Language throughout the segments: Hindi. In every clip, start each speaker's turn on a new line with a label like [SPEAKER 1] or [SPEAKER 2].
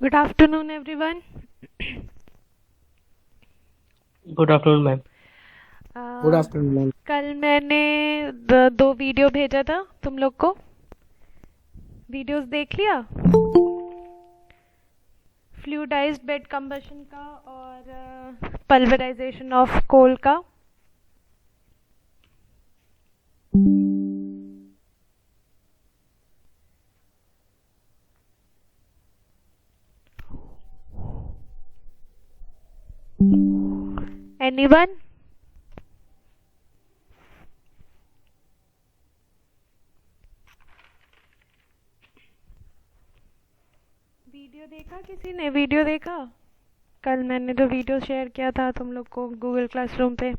[SPEAKER 1] Good afternoon, everyone.
[SPEAKER 2] Good afternoon ma'am.
[SPEAKER 3] Good
[SPEAKER 1] Uh,
[SPEAKER 3] afternoon ma'am.
[SPEAKER 1] कल मैंने दो वीडियो भेजा था तुम लोग को। वीडियोस देख लिया? फ्लूइडाइज्ड बेड कंबशन का और पल्वराइजेशन ऑफ कोल का। एनीवन? वीडियो देखा? किसी ने वीडियो देखा? कल मैंने जो वीडियो शेयर किया था तुम लोग को गूगल क्लासरूम पे।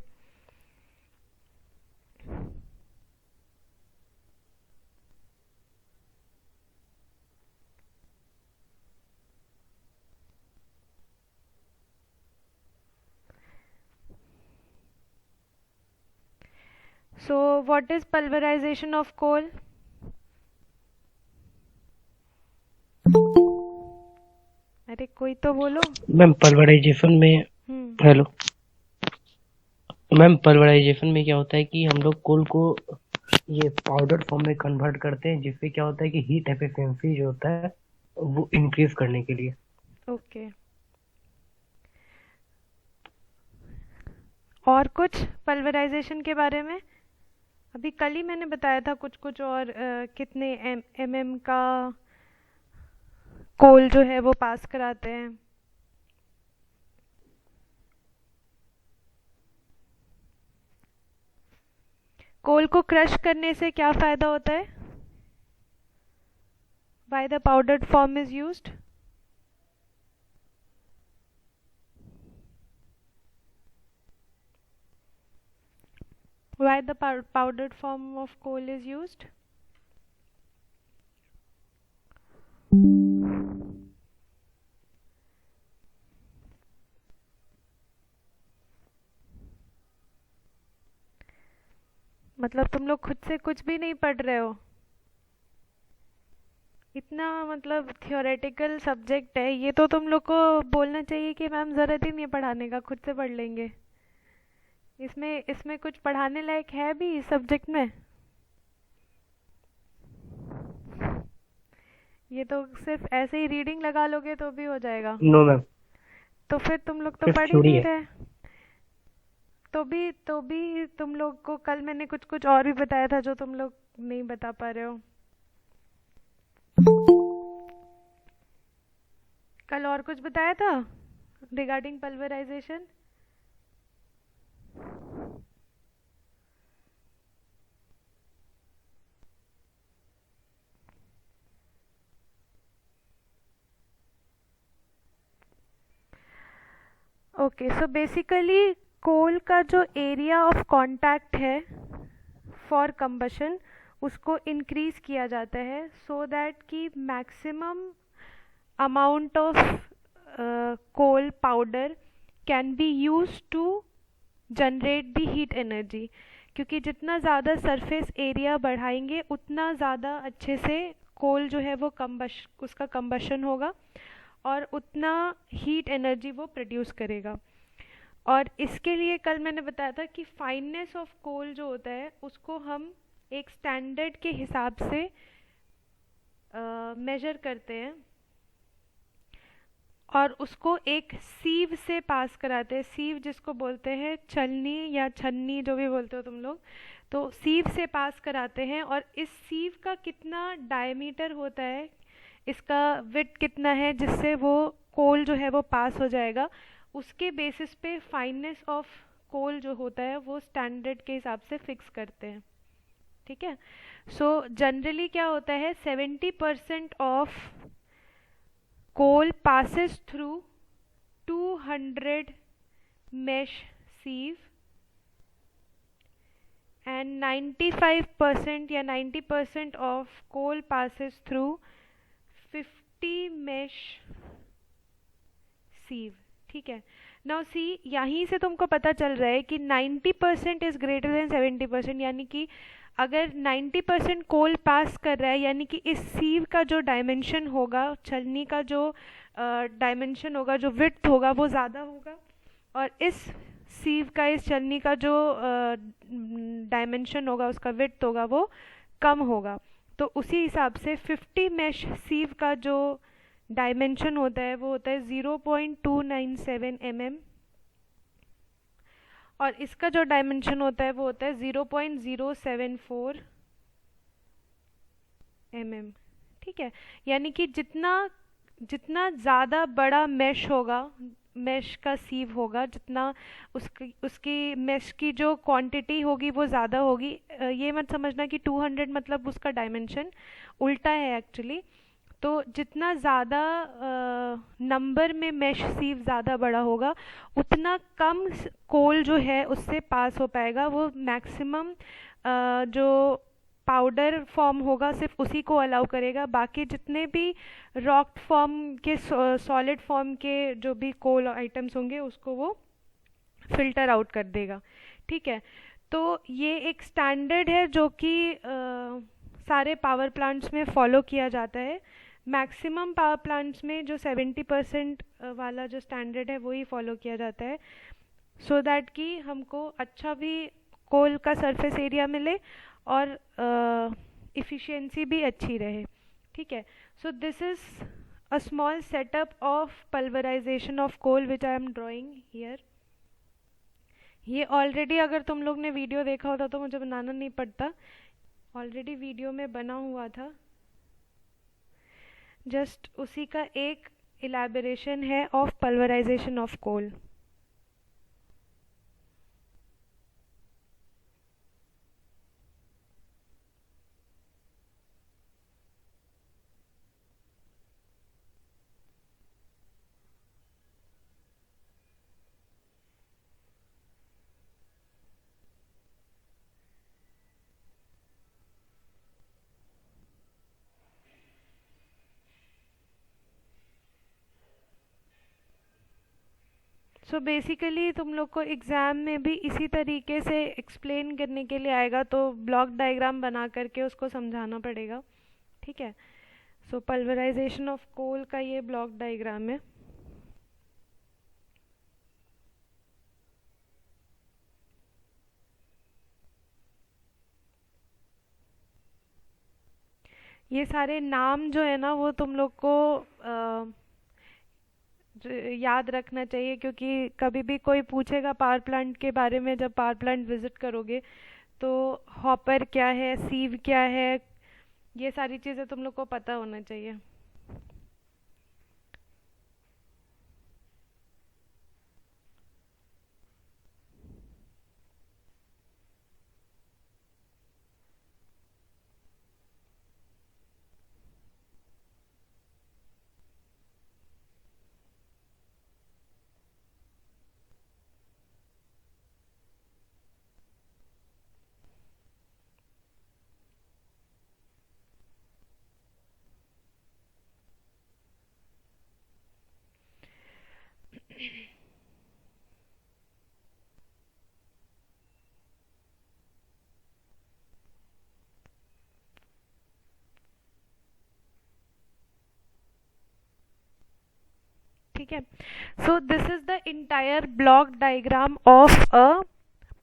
[SPEAKER 1] So what is pulverisation of coal? अरे कोई तो बोलो।
[SPEAKER 2] मैम पल्वराइजेशन में
[SPEAKER 1] हम्म।
[SPEAKER 2] हेलो मैम, पल्वराइजेशन में क्या होता है कि हम लोग कोल को ये पाउडर फॉर्म में कन्वर्ट करते हैं, जिससे क्या होता है कि हीट एफिशिएंसी जो होता है वो इंक्रीज करने के लिए।
[SPEAKER 1] ओके। और कुछ पल्वराइजेशन के बारे में? अभी कल ही मैंने बताया था कुछ कुछ और कितने एम का कोल जो है वो पास कराते हैं। कोल को क्रश करने से क्या फायदा होता है? Why the powdered form is used? Why the powdered form of coal is used? मतलब तुम लोग खुद से कुछ भी नहीं पढ़ रहे हो? इतना मतलब थियोरेटिकल सब्जेक्ट है ये, तो तुम लोग को बोलना चाहिए कि मैम ज़रूरत ही नहीं है पढ़ाने का, खुद से पढ़ लेंगे। इसमें इसमें कुछ पढ़ाने लायक है भी इस सब्जेक्ट में? ये तो सिर्फ ऐसे ही रीडिंग लगा लोगे तो भी हो जाएगा।
[SPEAKER 2] नो मैम,
[SPEAKER 1] तो फिर तुम लोग तो
[SPEAKER 2] सिर्फ
[SPEAKER 1] पढ़ ही
[SPEAKER 2] थ्योरी
[SPEAKER 1] नहीं
[SPEAKER 2] है।
[SPEAKER 1] रहे। तो भी तुम लोग को कल मैंने कुछ कुछ और भी बताया था जो तुम लोग नहीं बता पा रहे हो। कल और कुछ बताया था regarding pulverisation? Okay, so basically coal का जो एरिया ऑफ कांटेक्ट है फॉर कंबशन उसको इंक्रीज किया जाता है सो दैट कि maximum amount of coal powder can be used to generate the heat energy, क्योंकि जितना ज़्यादा सरफेस एरिया बढ़ाएंगे उतना ज़्यादा अच्छे से कोल जो है वो उसका कंबशन होगा और उतना हीट एनर्जी वो प्रोड्यूस करेगा। और इसके लिए कल मैंने बताया था कि फाइननेस ऑफ कोल जो होता है उसको हम एक स्टैंडर्ड के हिसाब से मेजर करते हैं और उसको एक सीव से पास कराते हैं। सीव जिसको बोलते हैं छलनी या छन्नी, जो भी बोलते हो तुम लोग, तो सीव से पास कराते हैं। और इस सीव का कितना डायमीटर होता है, इसका विड्थ कितना है जिससे वो कोल जो है वो पास हो जाएगा, उसके बेसिस पे फाइननेस ऑफ कोल जो होता है वो स्टैंडर्ड के हिसाब से फिक्स करते हैं। ठीक है। सो जनरली क्या होता है, 70% of coal passes through 200 mesh sieve and 95% या 90% of coal passes through 50 mesh sieve। ठीक है। नाउ सी, यहीं से तुमको पता चल रहा है कि 90% इज ग्रेटर देन 70%, यानी कि अगर 90% कोल पास कर रहा है, यानी कि इस सीव का जो डायमेंशन होगा, छलनी का जो डायमेंशन होगा, जो विड्थ होगा वो ज़्यादा होगा, और इस सीव का, इस छलनी का जो डायमेंशन होगा, उसका विड्थ होगा, वो कम होगा। तो उसी हिसाब से 50 मैश सीव का जो डायमेंशन होता है वो होता है 0.297 mm, और इसका जो डायमेंशन होता है वो होता है 0.074 mm। ठीक है, यानी कि जितना जितना ज़्यादा बड़ा मैश होगा, मैश का सीव होगा, जितना उसकी उसकी मैश की जो क्वांटिटी होगी वो ज़्यादा होगी। ये मत समझना कि 200 मतलब उसका डायमेंशन, उल्टा है एक्चुअली। तो जितना ज़्यादा नंबर में मैश सीव ज़्यादा बड़ा होगा, उतना कम कोल जो है उससे पास हो पाएगा। वो मैक्सिमम जो पाउडर फॉर्म होगा सिर्फ उसी को अलाउ करेगा, बाकी जितने भी रॉक फॉर्म के, सॉलिड फॉर्म के जो भी कोल आइटम्स होंगे उसको वो फिल्टर आउट कर देगा। ठीक है, तो ये एक स्टैंडर्ड है जो कि सारे पावर प्लांट्स में फॉलो किया जाता है। मैक्सिमम पावर प्लांट्स में जो 70% वाला जो स्टैंडर्ड है वही फॉलो किया जाता है, सो दैट कि हमको अच्छा भी कोल का सरफेस एरिया मिले और इफ़िशियंसी भी अच्छी रहे। ठीक है, so this is a small setup of pulverisation of coal which I am drawing here. ये ऑलरेडी अगर तुम लोग ने वीडियो देखा होता तो मुझे बनाना नहीं पड़ता, ऑलरेडी वीडियो में बना हुआ था। जस्ट उसी का एक इलैबोरेशन है of pulverisation of coal. So basically तुम लोग को एग्ज़ाम में भी इसी तरीके से एक्सप्लेन करने के लिए आएगा, तो ब्लॉक डायग्राम बना करके उसको समझाना पड़ेगा। ठीक है, सो पल्वराइजेशन ऑफ कोल का ये ब्लॉक डायग्राम है। ये सारे नाम जो है ना वो तुम लोग को याद रखना चाहिए, क्योंकि कभी भी कोई पूछेगा पावर प्लांट के बारे में, जब पावर प्लांट विजिट करोगे, तो हॉपर क्या है, सीव क्या है, ये सारी चीज़ें तुम लोग को पता होना चाहिए। ठीक है, so this is the entire block diagram of a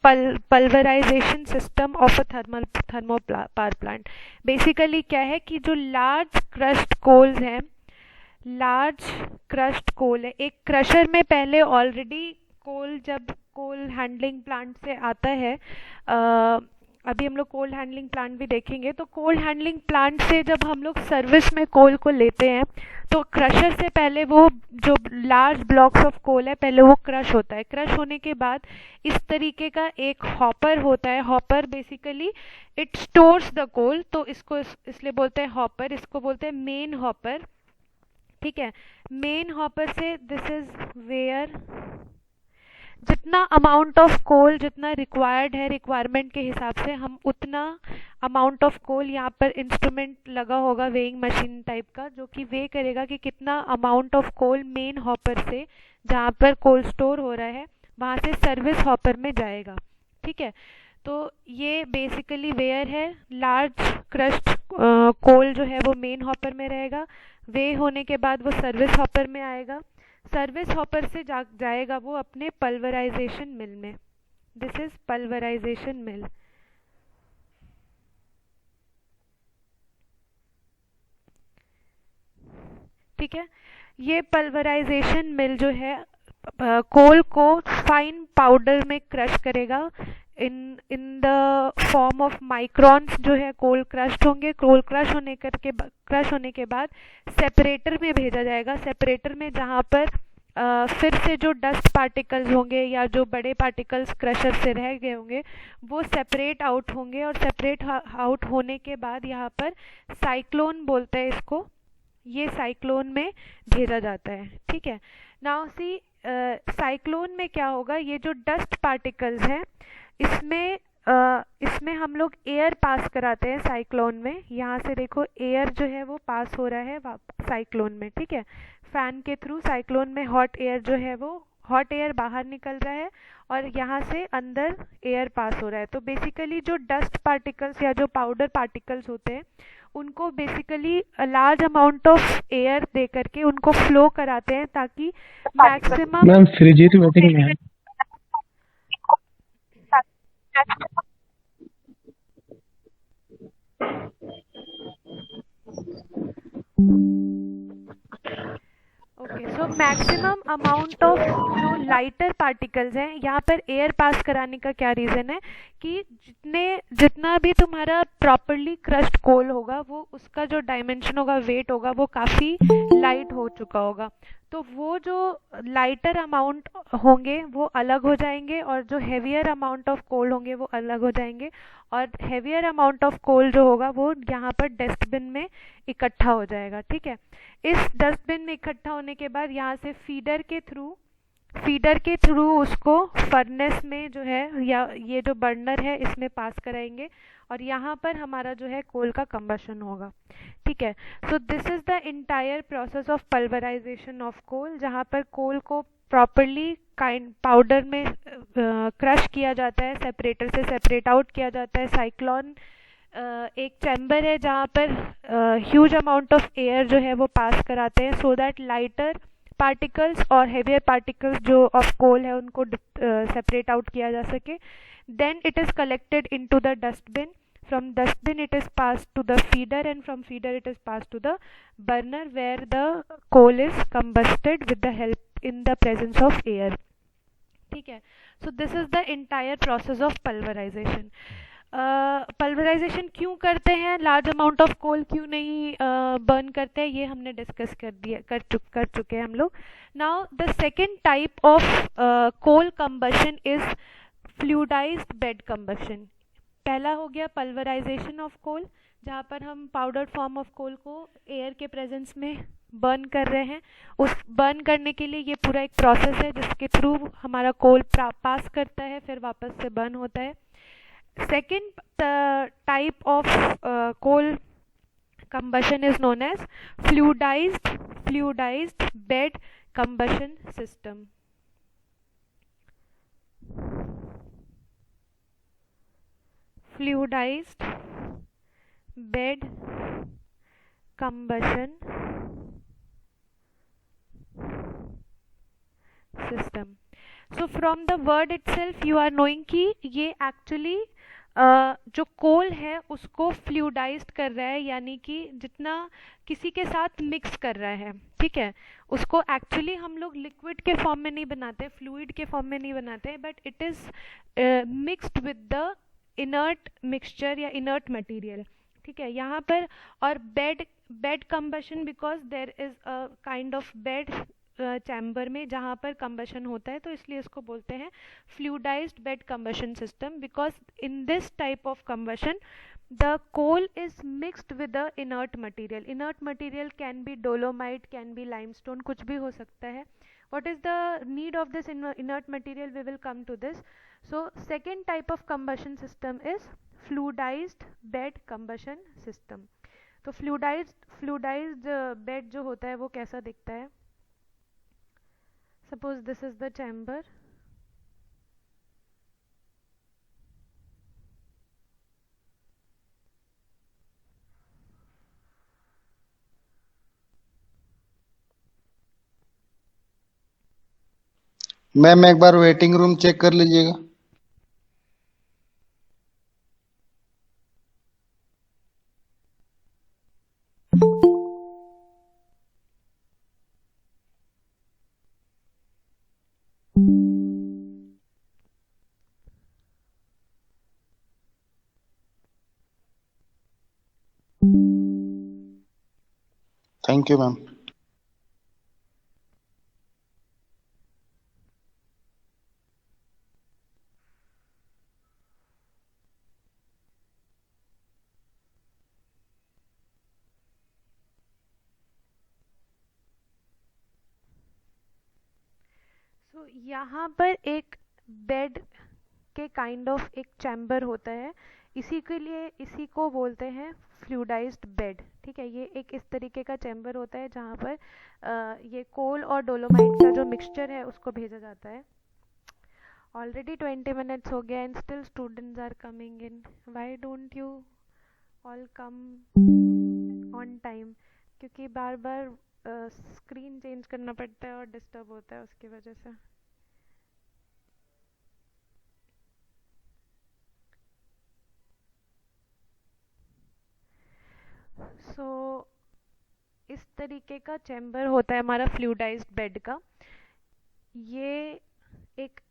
[SPEAKER 1] pulverisation system of a thermo power plant. Basically क्या है कि जो लार्ज क्रश्ड कोल्स हैं, लार्ज क्रश्ड कोल है, एक क्रशर में पहले ऑलरेडी कोल, जब कोल हैंडलिंग प्लांट से आता है, अभी हम लोग कोल हैंडलिंग प्लांट भी देखेंगे, तो कोल हैंडलिंग प्लांट से जब हम लोग सर्विस में कोल को लेते हैं तो क्रशर से पहले वो जो लार्ज ब्लॉक्स ऑफ कोल है पहले वो क्रश होता है। क्रश होने के बाद इस तरीके का एक हॉपर होता है। Hopper basically it stores the coal, तो इसको इसलिए बोलते हैं हॉपर, इसको बोलते हैं मेन हॉपर। ठीक है, मेन हॉपर से दिस इज वेयर जितना अमाउंट ऑफ कोल जितना रिक्वायर्ड है, रिक्वायरमेंट के हिसाब से हम उतना अमाउंट ऑफ कोल, यहाँ पर इंस्ट्रूमेंट लगा होगा वेइंग मशीन टाइप का, जो कि वे करेगा कि कितना amount of coal main hopper से, जहाँ पर कोल स्टोर हो रहा है, वहाँ से सर्विस हॉपर में जाएगा। ठीक है, तो ये बेसिकली वेयर है, लार्ज क्रश्ड कोल जो है वो मेन हॉपर में रहेगा, वे होने के बाद वो सर्विस हॉपर में आएगा, सर्विस हॉपर से जाएगा वो अपने पल्वराइजेशन मिल में। दिस इज पल्वराइजेशन मिल। ठीक है, ये पल्वराइजेशन मिल जो है कोल को फाइन पाउडर में क्रश करेगा in in the form of microns जो है कोल क्रश होंगे। कोल क्रश होने के बाद सेपरेटर में भेजा जाएगा, सेपरेटर में जहाँ पर फिर से जो डस्ट पार्टिकल्स होंगे या जो बड़े पार्टिकल्स क्रशर से रह गए होंगे वो सेपरेट आउट होंगे, और सेपरेट आउट होने के बाद यहाँ पर साइक्लोन बोलते हैं इसको, ये साइक्लोन में भेजा जाता है। ठीक है, नाउ सी साइक्लोन में क्या होगा, ये जो डस्ट पार्टिकल्स हैं इसमें हम लोग एयर पास कराते हैं साइक्लोन में। यहाँ से देखो एयर जो है वो पास हो रहा है साइक्लोन में। ठीक है, फैन के थ्रू साइक्लोन में हॉट एयर जो है वो हॉट एयर बाहर निकल रहा है और यहाँ से अंदर एयर पास हो रहा है। तो बेसिकली जो डस्ट पार्टिकल्स या जो पाउडर पार्टिकल्स होते हैं उनको basically large amount of air दे करके उनको फ्लो कराते हैं ताकि मैक्सिमम।
[SPEAKER 3] मैम फ्रिज वेटिंग में है।
[SPEAKER 1] Okay, so maximum amount of जो लाइटर पार्टिकल्स हैं, यहाँ पर एयर पास कराने का क्या रीज़न है कि जितना भी तुम्हारा प्रॉपरली क्रश्ड कोल होगा वो उसका जो डायमेंशन होगा, वेट होगा, वो काफ़ी लाइट हो चुका होगा। तो वो जो लाइटर अमाउंट होंगे वो अलग हो जाएंगे और जो हेवियर अमाउंट ऑफ कोल होंगे वो अलग हो जाएंगे, और हेवियर अमाउंट ऑफ कोल जो होगा वो यहाँ पर डस्टबिन में इकट्ठा हो जाएगा। ठीक है, इस डस्टबिन में इकट्ठा होने के बाद यहाँ से फीडर के थ्रू उसको फर्नेस में जो है या ये जो बर्नर है इसमें पास कराएंगे और यहाँ पर हमारा जो है कोल का कंबशन होगा। ठीक है, so this is the entire process of pulverisation of coal, जहाँ पर कोल को प्रॉपरली पाउडर में क्रश किया जाता है, सेपरेटर से सेपरेट आउट किया जाता है। साइक्लोन एक चैम्बर है जहाँ पर ह्यूज अमाउंट ऑफ एयर जो है वो पास कराते हैं सो दैट लाइटर पार्टिकल्स और हेवियर पार्टिकल्स जो ऑफ कोल है उनको सेपरेट आउट किया जा सके। Then it is collected into the dustbin, from dustbin it is passed to the feeder, and from feeder it is passed to the burner where the coal is combusted with the help in the presence of air. ठीक है, so this is the entire process of pulverization. Pulverisation क्यों करते हैं, लार्ज अमाउंट ऑफ कोल क्यों नहीं बर्न करते हैं, ये हमने डिस्कस कर चुके हैं हम लोग। Now the second type of coal combustion is fluidised bed combustion. पहला हो गया पल्वराइजेशन ऑफ कोल, जहाँ पर हम पाउडर्ड फॉर्म ऑफ कोल को एयर के प्रेजेंस में बर्न कर रहे हैं। उस बर्न करने के लिए ये पूरा एक प्रोसेस है जिसके थ्रू हमारा कोल पास करता है फिर वापस से बर्न होता है। Second type of coal combustion is known as fluidized bed combustion system. Fluidized bed combustion system. So from the word itself you are knowing कि ये actually जो कोल है उसको फ्लूइडाइज्ड कर रहा है, यानी कि जितना किसी के साथ मिक्स कर रहा है। ठीक है, उसको एक्चुअली हम लोग लिक्विड के फॉर्म में नहीं बनाते, फ्लूइड के फॉर्म में नहीं बनाते, but it is mixed with the inert mixture या इनर्ट मटेरियल। ठीक है, यहाँ पर और bed combustion because there is a kind of bed chamber में जहाँ पर कंबशन होता है, तो इसलिए इसको बोलते हैं fluidised bed combustion system. Because in this type of combustion the coal is mixed with the inert material. Inert material can be dolomite, can be limestone, कुछ भी हो सकता है। what is the need of this inert material, we will come to this. So second type of combustion system is fluidized bed combustion system. तो fluidized bed जो होता है वो कैसा दिखता है, suppose this is the chamber,
[SPEAKER 3] ma'am एक बार वेटिंग रूम चेक कर लीजिएगा। Thank you ma'am.
[SPEAKER 1] सो यहाँ पर एक बेड के काइंड ऑफ एक चैम्बर होता है, इसी के लिए इसी को बोलते हैं फ्लूइडाइज्ड बेड। ठीक है, ये एक इस तरीके का चैम्बर होता है जहाँ पर ये कोल और डोलोमाइट का जो मिक्सचर है उसको भेजा जाता है। ऑलरेडी 20 मिनट्स हो गया and still students are coming in. Why don't you all come on time? क्योंकि बार बार स्क्रीन चेंज करना पड़ता है और डिस्टर्ब होता है उसकी वजह से। सो इस तरीके का चैम्बर होता है हमारा फ्लूइडाइज्ड बेड का। ये एक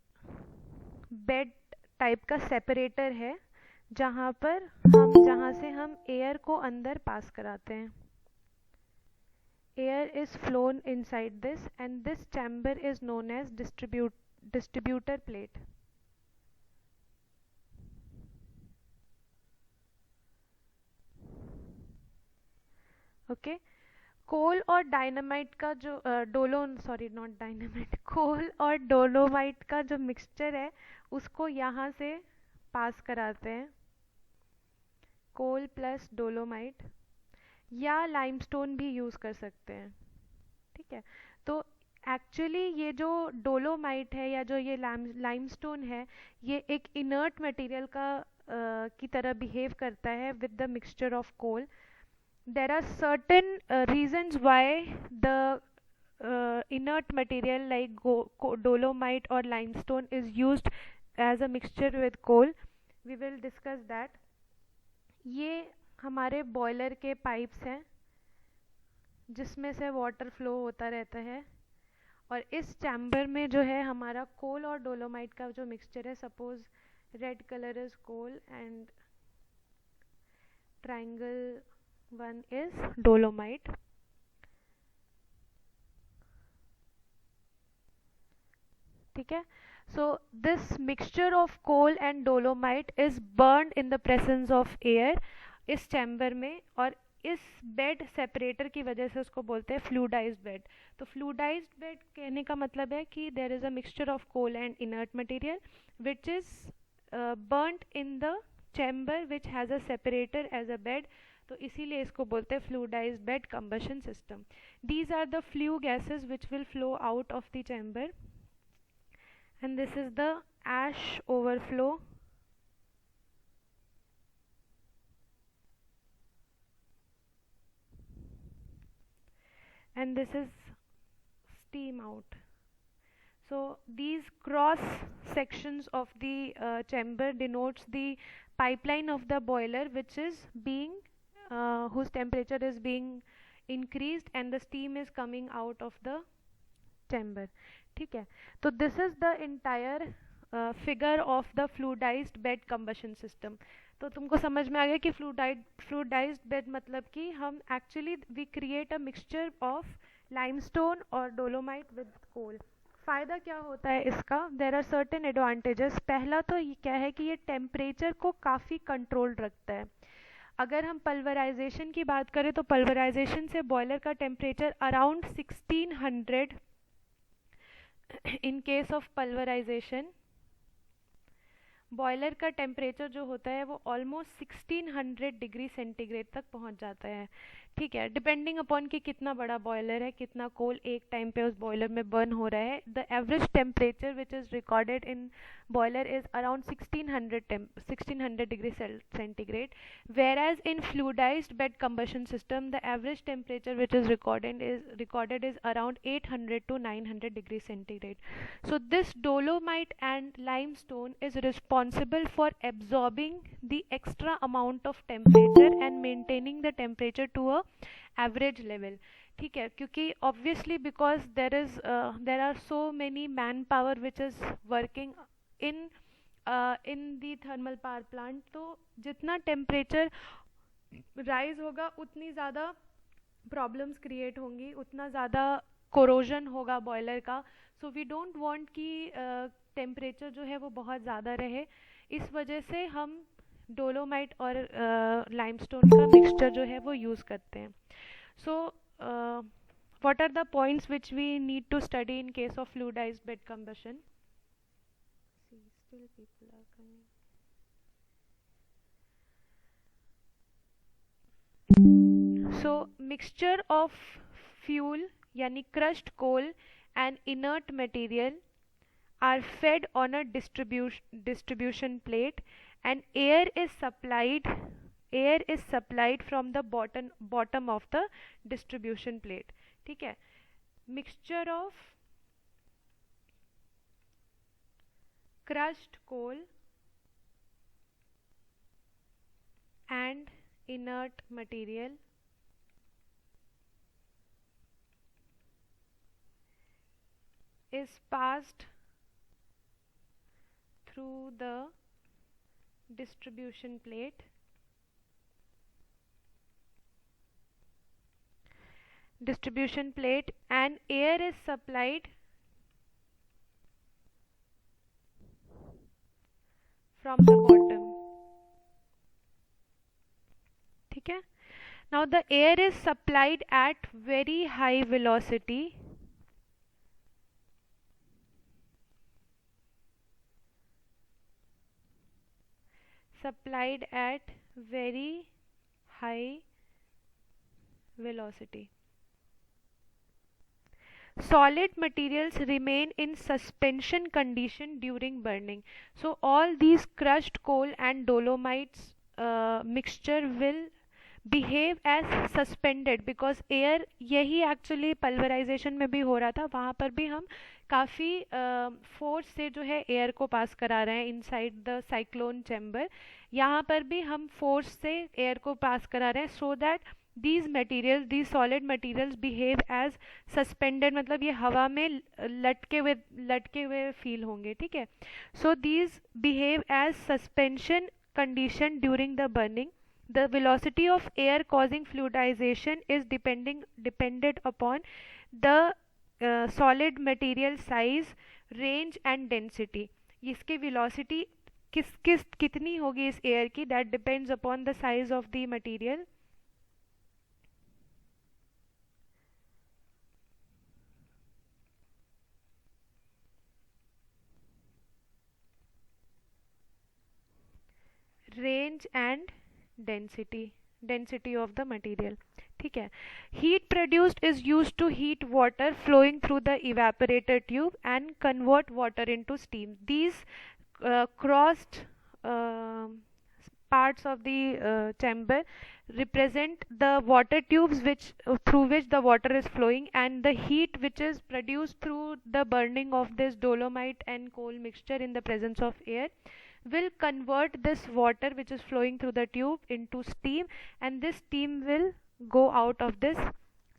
[SPEAKER 1] बेड टाइप का सेपरेटर है जहाँ से हम एयर को अंदर पास कराते हैं। Air is flown inside this and this chamber is known as distributor plate. Okay, coal और डायनामाइट का जो कोल और डोलोमाइट का जो मिक्सचर है उसको यहाँ से पास कराते हैं, कोल प्लस डोलोमाइट, या लाइमस्टोन भी यूज़ कर सकते हैं। ठीक है, तो एक्चुअली ये जो डोलोमाइट है या जो ये लाइमस्टोन है, ये एक इनर्ट मटेरियल की तरह बिहेव करता है with the mixture of coal. There are certain reasons why the inert material like dolomite or limestone is used as a mixture with coal. We will discuss that. ये हमारे बॉयलर के पाइप्स हैं जिसमें से वाटर फ्लो होता रहता है, और इस चैम्बर में जो है हमारा कोल और डोलोमाइट का जो मिक्सचर है, suppose red colour is coal and triangle one is dolomite. ठीक है, so this mixture of coal and dolomite is burned in the presence of air इस चैम्बर में, और इस बेड सेपरेटर की वजह से उसको बोलते हैं फ्लूइडाइज्ड बेड। तो फ्लूइडाइज्ड बेड कहने का मतलब है कि there is a mixture of coal and inert material which is burnt in the chamber which has a separator as a bed, तो इसीलिए इसको बोलते हैं fluidised bed combustion system. These are the flue gases which will flow out of the chamber and this is the ash overflow. And this is steam out. So these cross sections of the chamber denotes the pipeline of the boiler which is being whose temperature is being increased and the steam is coming out of the chamber। ठीक है, तो this is the entire figure of the fluidized bed combustion system। तो तुमको समझ में आ गया कि फ्लूइडाइज्ड बेड मतलब कि हम actually we create a mixture of limestone और डोलोमाइट विद कोल। फ़ायदा क्या होता है इसका? There are certain advantages. पहला तो ये क्या है कि ये टेम्परेचर को काफ़ी कंट्रोल्ड रखता है। अगर हम पल्वराइजेशन की बात करें तो पल्वराइजेशन से बॉयलर का temperature around 1600, in case of pulverisation boiler का टेम्परेचर जो होता है वो ऑलमोस्ट 1600 डिग्री सेंटीग्रेड तक पहुंच जाता है। ठीक है, डिपेंडिंग अपॉन कि कितना बड़ा बॉयलर है, कितना कोल एक टाइम पे उस बॉयलर में बर्न हो रहा है. The average temperature which is recorded in boiler is around 1600 degree centigrade, whereas in fluidized bed combustion system the average temperature which is recorded is around 800 to 900 degree centigrade. So this dolomite and limestone is responsible for absorbing the extra amount of temperature and maintaining the temperature to a average level. ठीक है, क्योंकि obviously because there are so many manpower which is working in the thermal power plant, तो जितना टेम्परेचर राइज होगा उतनी ज़्यादा प्रॉब्लम्स क्रिएट होंगी, उतना ज़्यादा कोरोजन होगा बॉयलर का. सो वी डोंट वांट कि टेम्परेचर जो है वो बहुत ज़्यादा रहे. इस वजह से हम डोलोमाइट और लाइमस्टोन का मिक्सचर जो है वो यूज़ करते हैं. सो what are the points which we need to study in case of fluidized bed combustion? See, still people are coming. So mixture of fuel yani crushed coal and inert material are fed on a distribution plate, and air is supplied from the bottom of the distribution plate. ठीक है, mixture of crushed coal and inert material is passed through the distribution plate. And air is supplied from the bottom. ठीक है, now the air is supplied at very high velocity Solid materials remain in suspension condition during burning. So all these crushed coal and dolomites mixture will behave as suspended because air, यही actually pulverization में भी हो रहा था, वहाँ पर भी हम काफ़ी फोर्स से जो है एयर को पास करा रहे हैं इनसाइड द साइक्लोन चैम्बर. यहाँ पर भी हम फोर्स से एयर को पास करा रहे हैं so that these solid materials behave as suspended, मतलब ये हवा में लटके हुए फील होंगे. ठीक है, so these behave as suspension condition during the burning. The velocity of air causing fluidization is dependent upon the solid material size, range and density. इसकी velocity कितनी होगी इस एयर की, that depends upon the size of the material. Range and density of the material. ठीक है, heat produced is used to heat water flowing through the evaporator tube and convert water into steam. These crossed parts of the chamber represent the water tubes through which the water is flowing, and the heat which is produced through the burning of this dolomite and coal mixture in the presence of air will convert this water which is flowing through the tube into steam, and this steam will go out of this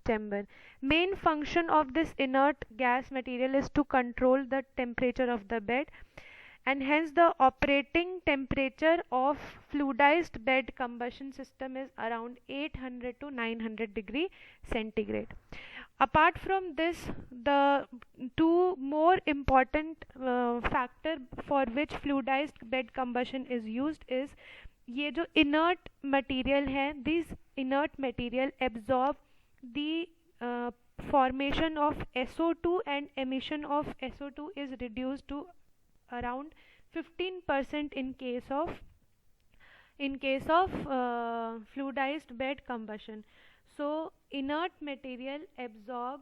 [SPEAKER 1] chamber. Main function of this inert gas material is to control the temperature of the bed, and hence the operating temperature of fluidized bed combustion system is around 800 to 900 degree centigrade. Apart from this, the two more important factor for which fluidized bed combustion is used is ये जो inert material है, these inert material absorb the formation of SO2, and emission of SO2 is reduced to around 15% in case of fluidized bed combustion. So inert material absorb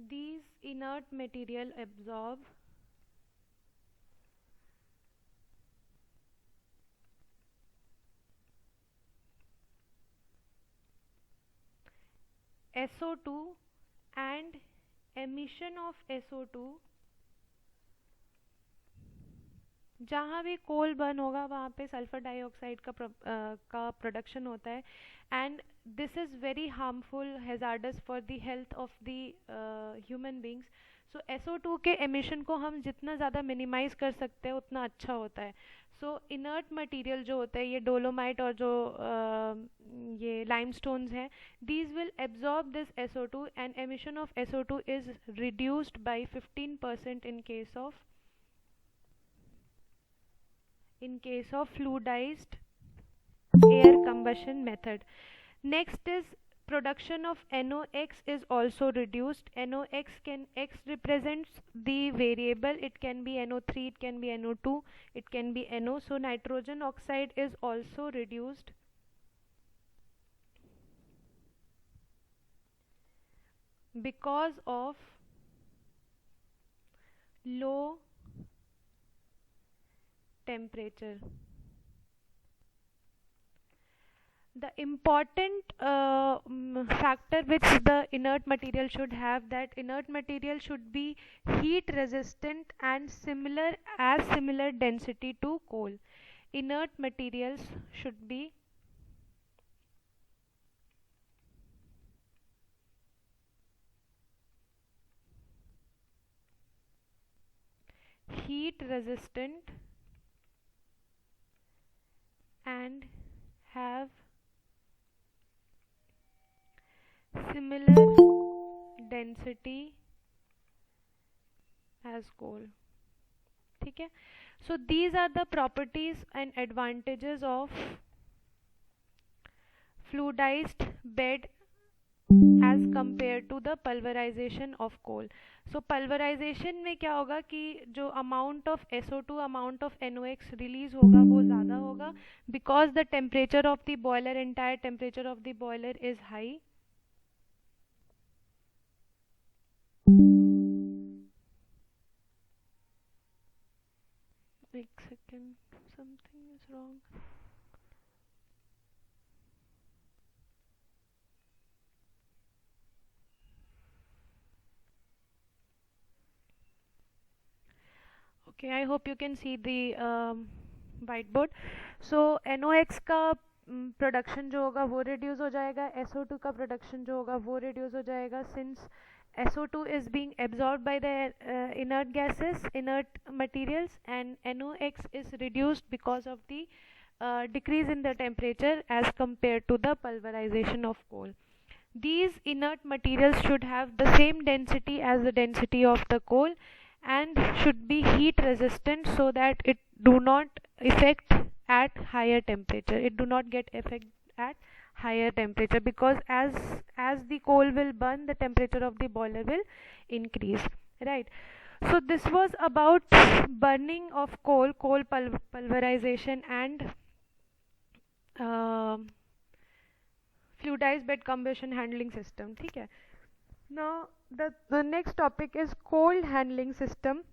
[SPEAKER 1] these inert material absorb SO2 and emission of SO2, जहाँ भी कोल बर्न होगा वहाँ पे सल्फर डाइऑक्साइड का प्रोडक्शन होता है, and this is very harmful hazardous for the health of the human beings. So SO2 के एमिशन को हम जितना ज़्यादा मिनिमाइज़ कर सकते हैं उतना अच्छा होता है. सो इनर्ट मटेरियल जो होता है, ये डोलोमाइट और जो ये लाइमस्टोन्स हैं, these will absorb this SO2 and emission of SO2 is reduced by 15% in case of fluidized air combustion method. Next is production of NOx is also reduced. X represents the variable. It can be NO3, it can be NO2, it can be NO. So nitrogen oxide is also reduced. Because of low temperature. The important factor which the inert material should have, that inert material should be heat resistant and similar density to coal. Inert materials should be heat resistant and have similar density as coal. ठीक है. So these are the properties and advantages of fluidized bed as compared to the pulverization of coal. So pulverization में क्या होगा कि जो amount of SO2, amount of NOx release होगा वो ज़्यादा होगा, because the temperature of the boiler, entire temperature of the boiler is high. Wait a second, something is wrong. Okay, I hope you can see the whiteboard. So NOx का प्रोडक्शन जो होगा वो रिड्यूस हो जाएगा, SO2 का प्रोडक्शन जो होगा वो रिड्यूस हो जाएगा, since SO2 is being absorbed by the inert gases, inert materials, and NOx is reduced because of the decrease in the temperature as compared to the pulverization of coal. These inert materials should have the same density as the density of the coal and should be heat resistant so that it do not affect at higher temperature. It do not get affect at higher temperature, because as the coal will burn, the temperature of the boiler will increase, right? So this was about burning of coal pulverization and fluidized bed combustion handling system. ठीक है. Now the next topic is cold handling system,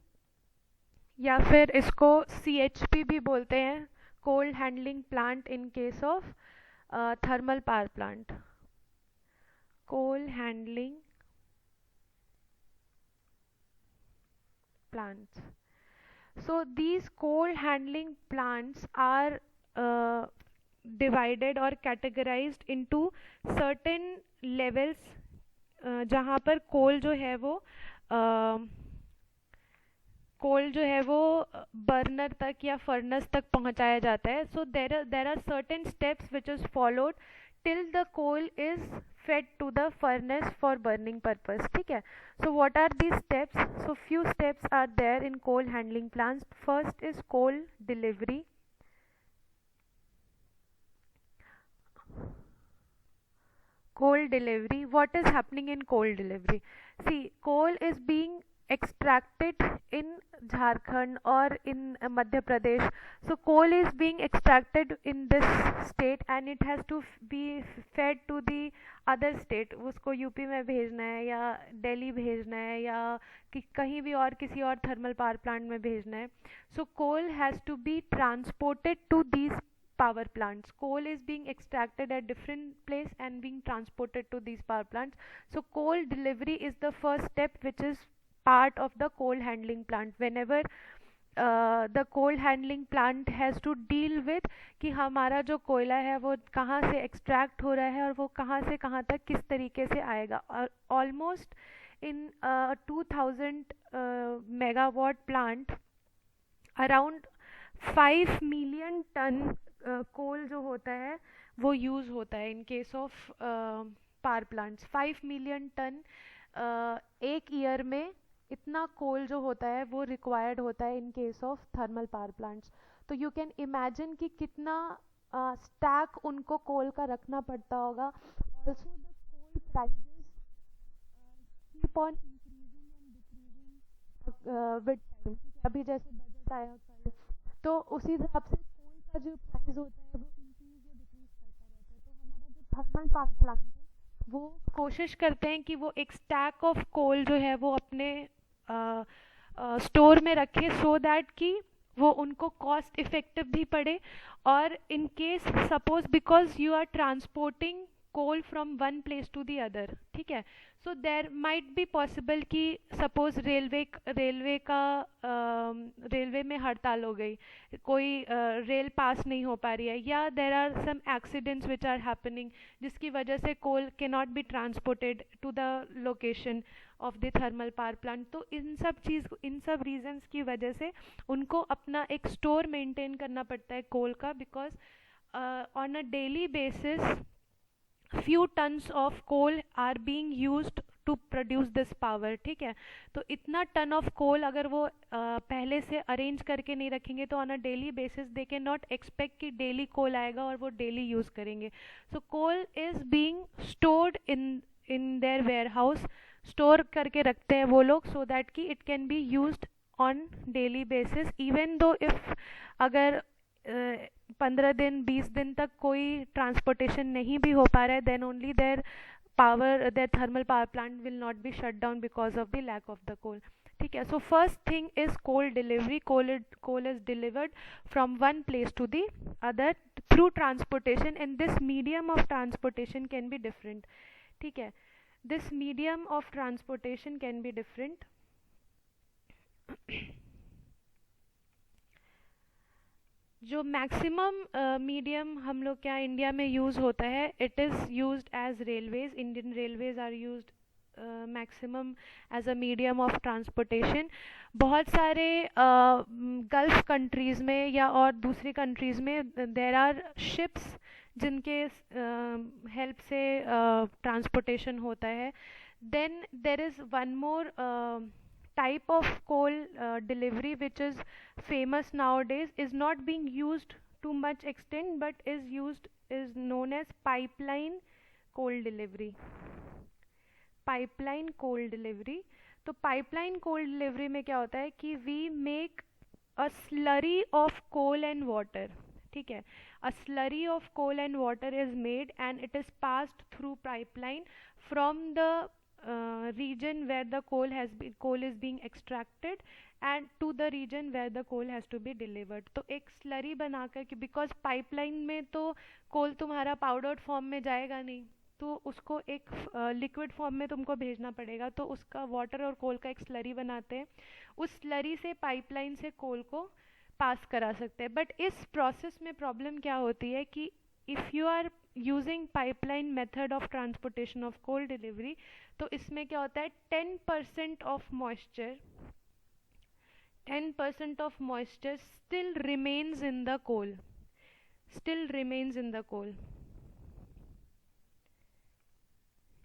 [SPEAKER 1] या फिर इसको CHP भी बोलते हैं, cold handling plant in case of thermal power plant. Coal handling plants. So these coal handling plants are divided or categorized into certain levels, जहाँ पर कोल जो है वो बर्नर तक या फर्नेस तक पहुंचाया जाता है. So there are certain steps which is followed till the coal is fed to the furnace for burning purpose. ठीक है. So what are these steps? So few steps are there in coal handling plants. First is coal delivery. Coal delivery. What is happening in coal delivery? See, coal is being extracted in Jharkhand or in Madhya Pradesh. So coal is being extracted in this state and it has to be fed to the other state. उसको यूपी में भेजना है या दिल्ली भेजना है या कि कहीं भी और किसी और थर्मल पावर प्लांट में भेजना है. So coal has to be transported to these power plants. Coal is being extracted at different place and being transported to these power plants. So coal delivery is the first step, which is part of the coal handling plant. Whenever the coal handling plant has to deal with कि हमारा जो कोयला है वो कहाँ से एक्सट्रैक्ट हो रहा है और वो कहाँ से कहाँ तक किस तरीके से आएगा. Almost in 2000 megawatt plant around 5 million ton coal जो होता है वो यूज़ होता है in case of power plants. 5 million ton एक ईयर में इतना कोल जो होता है वो रिक्वायर्ड होता है in case of thermal power plants. तो यू कैन इमेजिन कि कितना स्टैक उनको कोल का रखना पड़ता होगा. Also the coal prices keep on increasing and decreasing with time. अभी जैसे बजट आया कल तो उसी हिसाब से कोल का जो प्राइस होता है वो इंक्रीज या डिक्रीज करता रहता है. तो हमारा जो थर्मल पावर प्लांट है वो कोशिश करते हैं कि वो एक स्टैक ऑफ कोल जो है वो अपने स्टोर में रखे सो दैट कि वो उनको कॉस्ट इफेक्टिव भी पड़े. और in case suppose because you are transporting coal from one place to the other, ठीक है. So there might be possible कि सपोज रेलवे में हड़ताल हो गई, कोई रेल पास नहीं हो पा रही है, या there are some accidents which are happening जिसकी वजह से कोल के not be transported to the location of the thermal power plant. तो इन सब रीजंस की वजह से उनको अपना एक स्टोर मेंटेन करना पड़ता है कोल का, because on a daily basis few tons of coal are being used to produce this power, ठीक है. तो इतना टन ऑफ कोल अगर वो पहले से अरेंज करके नहीं रखेंगे तो on a daily basis they can not expect कि डेली कोल आएगा और वो डेली यूज़ करेंगे. So coal is being stored in their ware house. Store करके रखते हैं वो लोग सो दैट कि it can be used on daily basis. Even though if अगर 15 दिन 20 दिन तक कोई ट्रांसपोर्टेशन नहीं भी हो पा रहा है then only their thermal power plant will not be shut down because of the lack of the coal, ठीक है. So first thing is coal delivery. Coal is delivered from one place to the other through transportation and this medium of transportation can be different, ठीक है. This medium of transportation can be different. जो मैक्सिमम मीडियम हम लोग क्या इंडिया में यूज़ होता है, it is used as railways. Indian railways are used maximum as a medium of transportation. बहुत सारे गल्फ कंट्रीज़ में या और दूसरी कंट्रीज़ में देर आर शिप्स जिनके हेल्प से ट्रांसपोर्टेशन होता है. Then there is one more type of coal delivery which is famous nowadays, is not being used to much extent but is known as pipeline coal delivery. Pipeline coal delivery. तो pipeline coal delivery में क्या होता है कि we make a slurry of coal and water, ठीक है. A slurry of coal and water is made and it is passed through pipeline from the region where the coal is being extracted and to the region where the coal has to be delivered. तो एक स्लरी बनाकर कि बिकॉज पाइपलाइन में तो कोल तुम्हारा पाउडर्ड फॉर्म में जाएगा नहीं, तो उसको एक लिक्विड फॉर्म में तुमको भेजना पड़ेगा. तो उसका वाटर और कोल का एक स्लरी बनाते हैं. उस स्लरी से पाइपलाइन से कोल को पास करा सकते हैं. बट इस प्रोसेस में प्रॉब्लम क्या होती है कि if you are using pipeline method of transportation of coal delivery, तो इसमें क्या होता है 10% of moisture 10% of moisture still remains in the coal,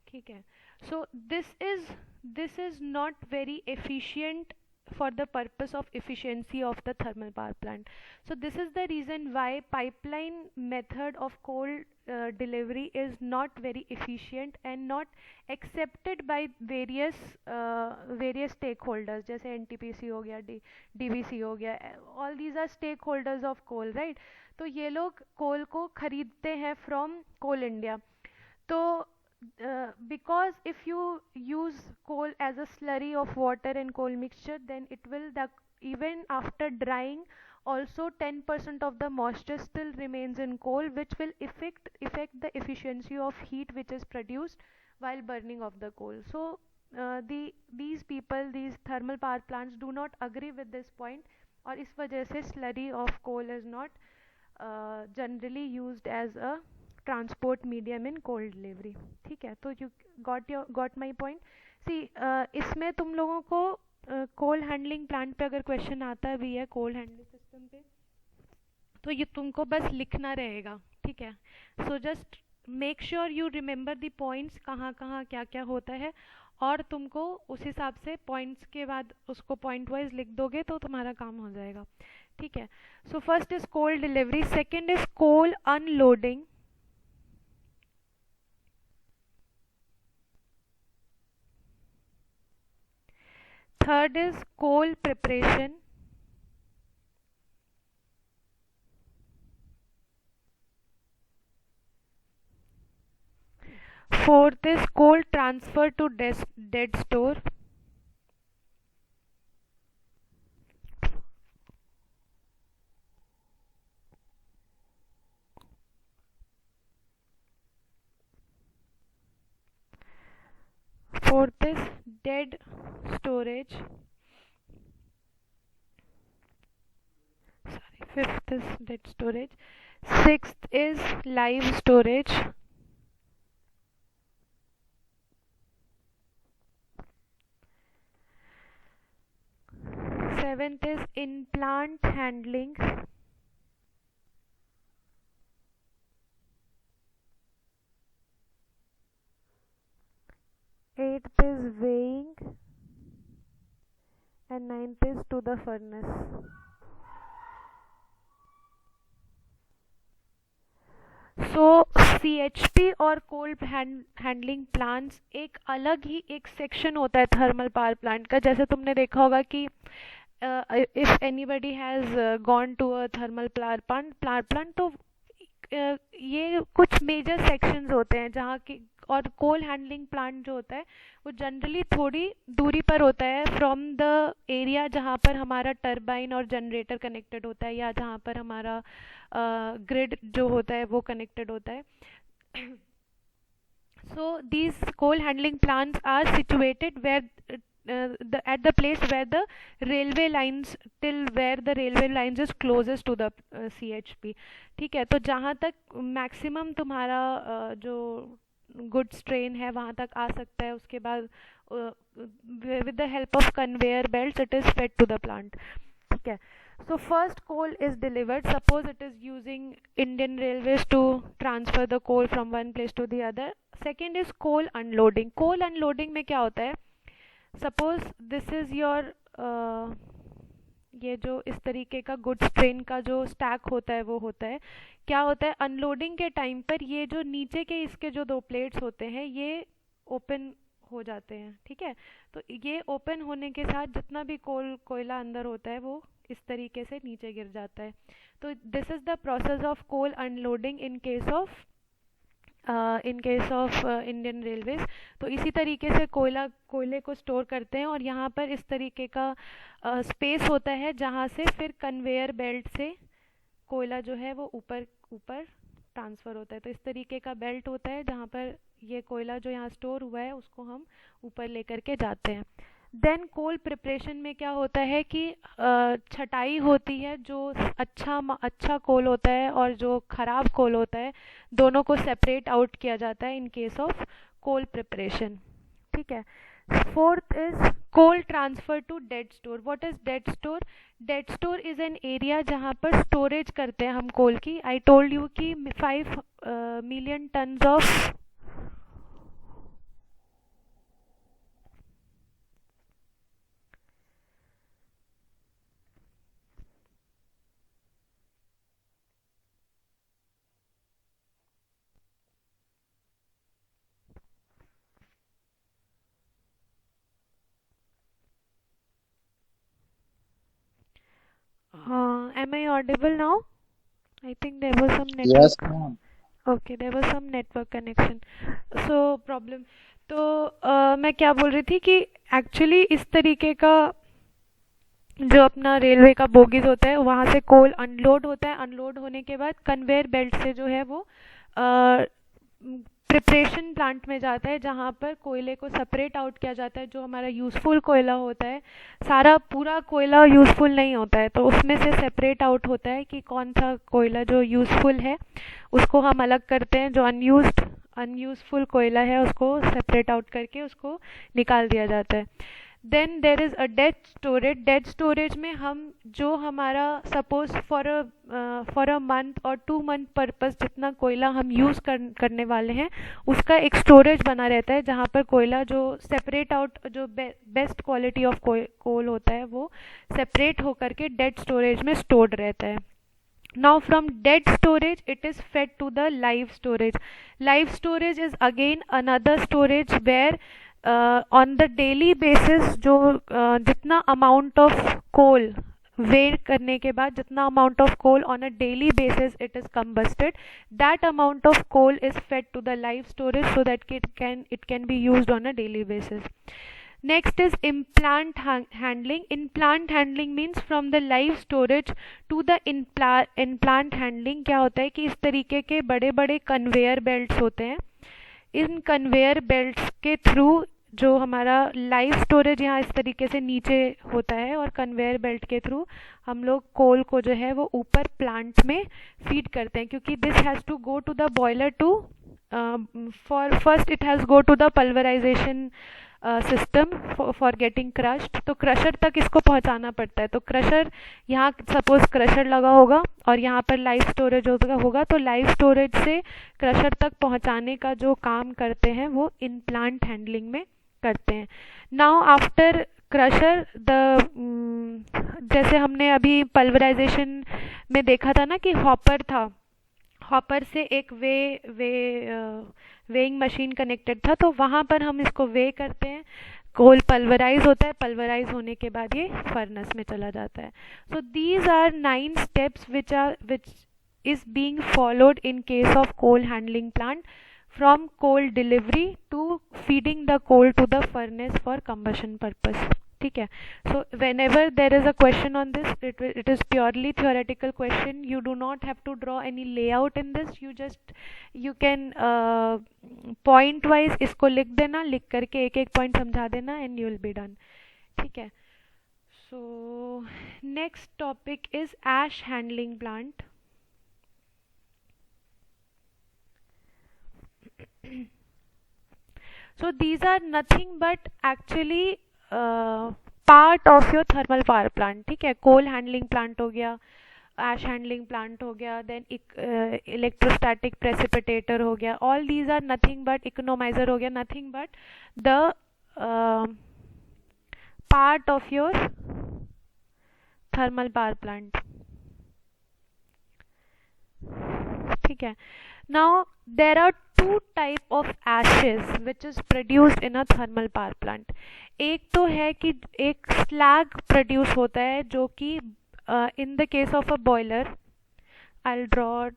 [SPEAKER 1] ठीक है. So this is not very efficient for the purpose of efficiency of the thermal power plant. So this is the reason why pipeline method of coal delivery is not very efficient and not accepted by various stakeholders, जैसे NTPC हो गया, DVC हो गया, all these are stakeholders of coal, right? तो ये लोग कोल को खरीदते हैं from Coal India. तो because if you use coal as a slurry of water and coal mixture, then it will even after drying also 10% of the moisture still remains in coal, which will affect the efficiency of heat which is produced while burning of the coal. So these thermal power plants do not agree with this point, और इस वजह से slurry of coal is not generally used as a transport medium in coal delivery. ठीक है, तो you got my point. See इसमें तुम लोगों को कोल हैंडलिंग प्लांट पे अगर क्वेश्चन आता भी है कोल हैंडलिंग सिस्टम पे, तो ये तुमको बस लिखना रहेगा. ठीक है, so just make sure you remember the points, कहाँ कहाँ क्या क्या होता है, और तुमको उस हिसाब से पॉइंट्स के बाद उसको पॉइंट वाइज लिख दोगे तो तुम्हारा काम हो जाएगा. ठीक है, so first is coal delivery, second is coal unloading, third is coal preparation, fourth is coal transfer to dead store, fourth is dead storage, sorry, fifth is dead storage, sixth is live storage, seventh is in plant handling, eighth is weighing, and ninth is to the furnace. So CHP और कोल हैंडलिंग प्लांट्स एक अलग ही एक सेक्शन होता है थर्मल पावर प्लांट का. जैसे तुमने देखा होगा कि if anybody has gone to a thermal power plant तो ये कुछ मेजर सेक्शंस होते हैं जहाँ की, और कोल हैंडलिंग प्लांट जो होता है वो जनरली थोड़ी दूरी पर होता है फ्रॉम द एरिया जहाँ पर हमारा टरबाइन और जनरेटर कनेक्टेड होता है, या जहाँ पर हमारा ग्रिड जो होता है वो कनेक्टेड होता है. So these coal handling plants are situated where at the place where the railway lines is closest to the CHP. ठीक है, तो जहाँ तक मैक्सिमम तुम्हारा जो गुड्स ट्रेन है वहाँ तक आ सकता है, उसके बाद with the help of conveyor belts it is fed to the plant. ठीक है, so first coal is delivered. Suppose it is using Indian Railways to transfer the coal from one place to the other. Second is coal unloading. coal unloading में क्या होता है, सपोज दिस इज योर, ये जो इस तरीके का गुड्स ट्रेन का जो स्टैक होता है वो होता है. क्या होता है, अनलोडिंग के टाइम पर ये जो नीचे के इसके जो दो प्लेट्स होते हैं ये ओपन हो जाते हैं. ठीक है, तो ये ओपन होने के साथ जितना भी कोयला अंदर होता है वो इस तरीके से नीचे गिर जाता है. तो this is the process of coal unloading in case of Indian railways. तो इसी तरीके से कोयले को स्टोर करते हैं, और यहाँ पर इस तरीके का स्पेस होता है जहाँ से फिर कन्वेयर बेल्ट से कोयला जो है वो ऊपर ट्रांसफ़र होता है. तो इस तरीके का बेल्ट होता है जहाँ पर ये कोयला जो यहाँ स्टोर हुआ है उसको हम ऊपर लेकर के जाते हैं. देन कोल प्रिपरेशन में क्या होता है कि छटाई होती है, जो अच्छा कोल होता है और जो ख़राब कोल होता है दोनों को सेपरेट आउट किया जाता है in case of coal preparation. ठीक है, fourth is coal transfer to dead store. What is dead store? Dead store is an area जहाँ पर स्टोरेज करते हैं हम कोल की. आई टोल्ड यू कि 5 million tons of Am I audible now? I think there was some
[SPEAKER 3] Yes,
[SPEAKER 1] network.
[SPEAKER 3] ma'am.
[SPEAKER 1] Okay, there was some network connection. So problem. तो मैं क्या बोल रही थी कि एक्चुअली इस तरीके का जो अपना रेलवे का बोगीज होता है वहाँ से कोल अनलोड होता है। अनलोड होने के बाद कन्वेयर बेल्ट से जो है वो प्रिपरेशन प्लांट में जाता है, जहाँ पर कोयले को सेपरेट आउट किया जाता है। जो हमारा यूज़फुल कोयला होता है, सारा पूरा कोयला यूज़फुल नहीं होता है, तो उसमें से सेपरेट आउट होता है कि कौन सा कोयला जो यूज़फुल है उसको हम अलग करते हैं, जो अनयूज़फुल कोयला है उसको सेपरेट आउट करके उसको निकाल दिया जाता है। Then there is a dead storage में हम जो हमारा सपोज फॉर अ मंथ और 2 मंथ पर्पस जितना कोयला हम यूज़ करने वाले हैं उसका एक स्टोरेज बना रहता है, जहाँ पर कोयला जो सेपरेट आउट जो बेस्ट क्वालिटी ऑफ कोल होता है वो सेपरेट होकर के डेड स्टोरेज में स्टोर्ड रहता है। Now from dead storage it is fed to the live storage. Live storage is again another storage where on the daily basis जो जितना amount of coal वेट करने के बाद जितना amount of coal on a daily basis it is combusted, that amount of coal is fed to the live storage so that it can be used on a daily basis. Next is implant handling. Implant handling means from the live storage to the implant handling. क्या होता है कि इस तरीके के बड़े बड़े कन्वेयर बेल्ट्स होते हैं। इन कन्वेयर बेल्ट्स के थ्रू जो हमारा लाइव स्टोरेज यहाँ इस तरीके से नीचे होता है और कन्वेयर बेल्ट के थ्रू हम लोग कोल को जो है वो ऊपर प्लांट में फीड करते हैं, क्योंकि this has to go to the boiler to for first it has go to the pulverisation system for getting crushed. तो क्रशर तक इसको पहुंचाना पड़ता है। तो क्रशर यहाँ सपोज क्रशर लगा होगा और यहाँ पर लाइव स्टोरेज होगा, तो लाइव स्टोरेज से क्रशर तक पहुंचाने का जो काम करते हैं वो इन प्लांट हैंडलिंग में करते हैं। नाउ आफ्टर क्रशर जैसे हमने अभी पल्वराइजेशन में देखा था ना कि हॉपर था, हॉपर से एक वेइंग मशीन कनेक्टेड था, तो वहाँ पर हम इसको वे करते हैं, कोल पल्वराइज होता है, पल्वराइज होने के बाद ये फर्नेस में चला जाता है। So these are 9 steps which is being followed in case of coal handling plant from coal delivery to feeding the coal to the furnace for combustion purpose. ठीक है। सो whenever there is a question on this, it is purely theoretical question. You do not have to draw any layout in this. You can point wise इसको लिख देना, लिख करके एक एक पॉइंट समझा देना and you will be done. ठीक है। So next topic is ash handling plant. So these are nothing but actually part of your thermal power plant. ठीक है। कोल हैंडलिंग प्लांट हो गया, एश हैंडलिंग प्लांट हो गया, देन इलेक्ट्रोस्टैटिक प्रेसिपिटेटर हो गया, all these are nothing but economiser हो गया, nothing but the part of your thermal power plant. ठीक है। Now there are 2 type of ashes which is produced in a thermal power plant. एक तो है कि एक स्लैग प्रोड्यूस होता है जो कि in the case of a boiler, I draw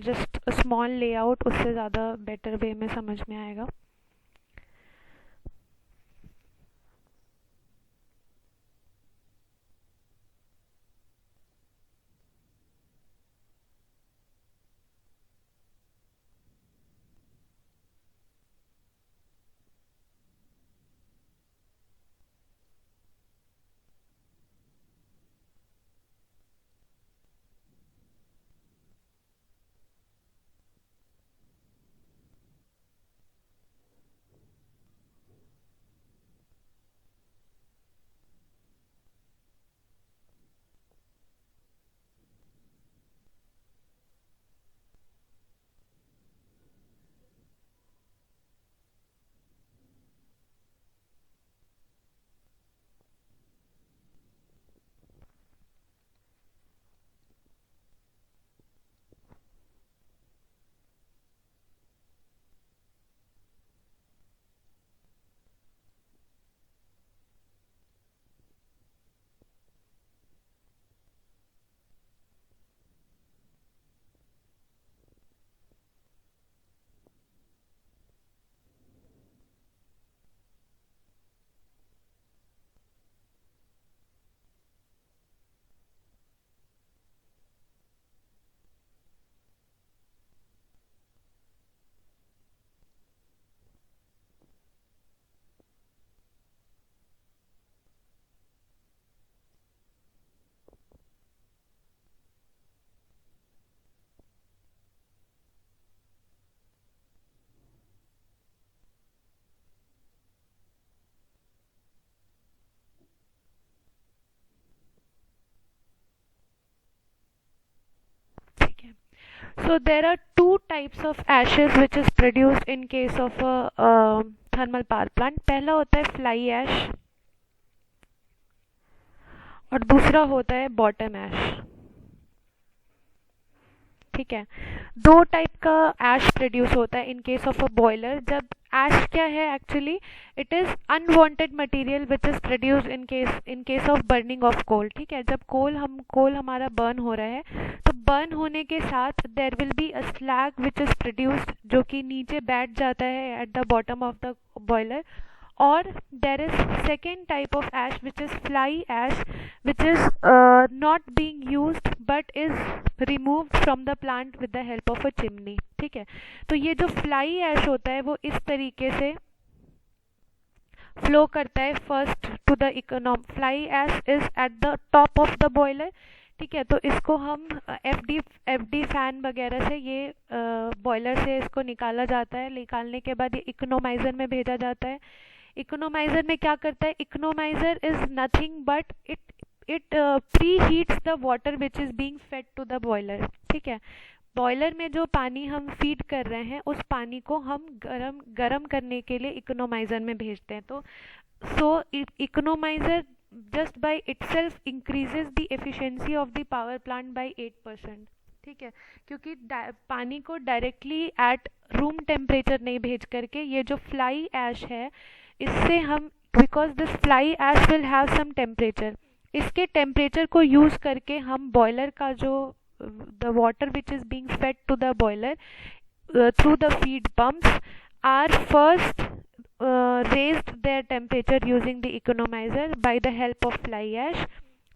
[SPEAKER 1] just a small layout, उससे ज़्यादा बेटर वे में समझ में आएगा। So there are two types of ashes which is produced in case of a thermal power plant. पहला होता है fly ash और दूसरा होता है bottom ash. ठीक है, दो टाइप का एश प्रोड्यूस होता है in case of a boiler. जब एश क्या है actually, it is unwanted material which is produced in case of burning of coal. ठीक है, जब कोल हमारा बर्न हो रहा है तो बर्न होने के साथ there will be a slag which is produced जो कि नीचे बैठ जाता है at the bottom of the boiler. और there is second type of ash which is fly ash which is not being used but is removed from the plant with the help of a chimney. ठीक है, तो ये जो fly ash होता है वो इस तरीके से फ्लो करता है. First to the fly ash is at the top of the boiler. ठीक है, तो इसको हम एफडी फैन वगैरह से ये बॉयलर से इसको निकाला जाता है. निकालने के बाद ये इकोनोमाइजर में भेजा जाता है. इकोनोमाइजर में क्या करता है, economiser is nothing but it preheats the water which is being fed to the boiler. ठीक है, बॉयलर में जो पानी हम फीड कर रहे हैं उस पानी को हम गरम करने के लिए इकोनोमाइजर में भेजते हैं. तो सो economiser just by itself increases the efficiency of the power plant by 8%. ठीक है, क्योंकि पानी को डायरेक्टली एट रूम टेम्परेचर नहीं भेज करके ये जो फ्लाई ऐश है इससे हम, because this fly ash will have some temperature, इसके टेम्परेचर को यूज करके हम बॉयलर का जो the water which is being fed to the boiler through the feed pumps are first raised their temperature using the economizer by the help of fly ash.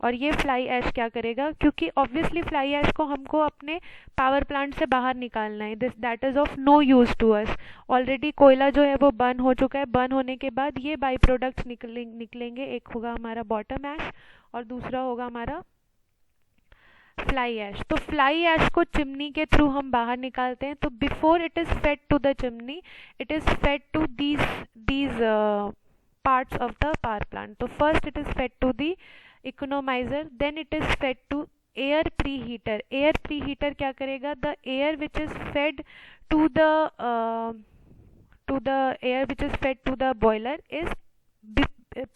[SPEAKER 1] और ये फ्लाई ऐश क्या करेगा, क्योंकि ऑब्वियसली फ्लाई ऐश को हमको अपने पावर प्लांट से बाहर निकालना है. That is of no use to us. Already कोयला जो है वो बर्न हो चुका है. बर्न होने के बाद ये बाई प्रोडक्ट्स निकलेंगे. एक होगा हमारा बॉटम ऐश और दूसरा होगा हमारा फ्लाई ऐश. तो फ्लाई ऐश को चिमनी के थ्रू हम बाहर निकालते हैं. तो before it is fed to the chimney it is fed to these parts of the power plant. तो first it is fed to the economizer, then it is fed to air preheater. Air preheater क्या करेगा, the air which is fed to the air which is fed to the boiler is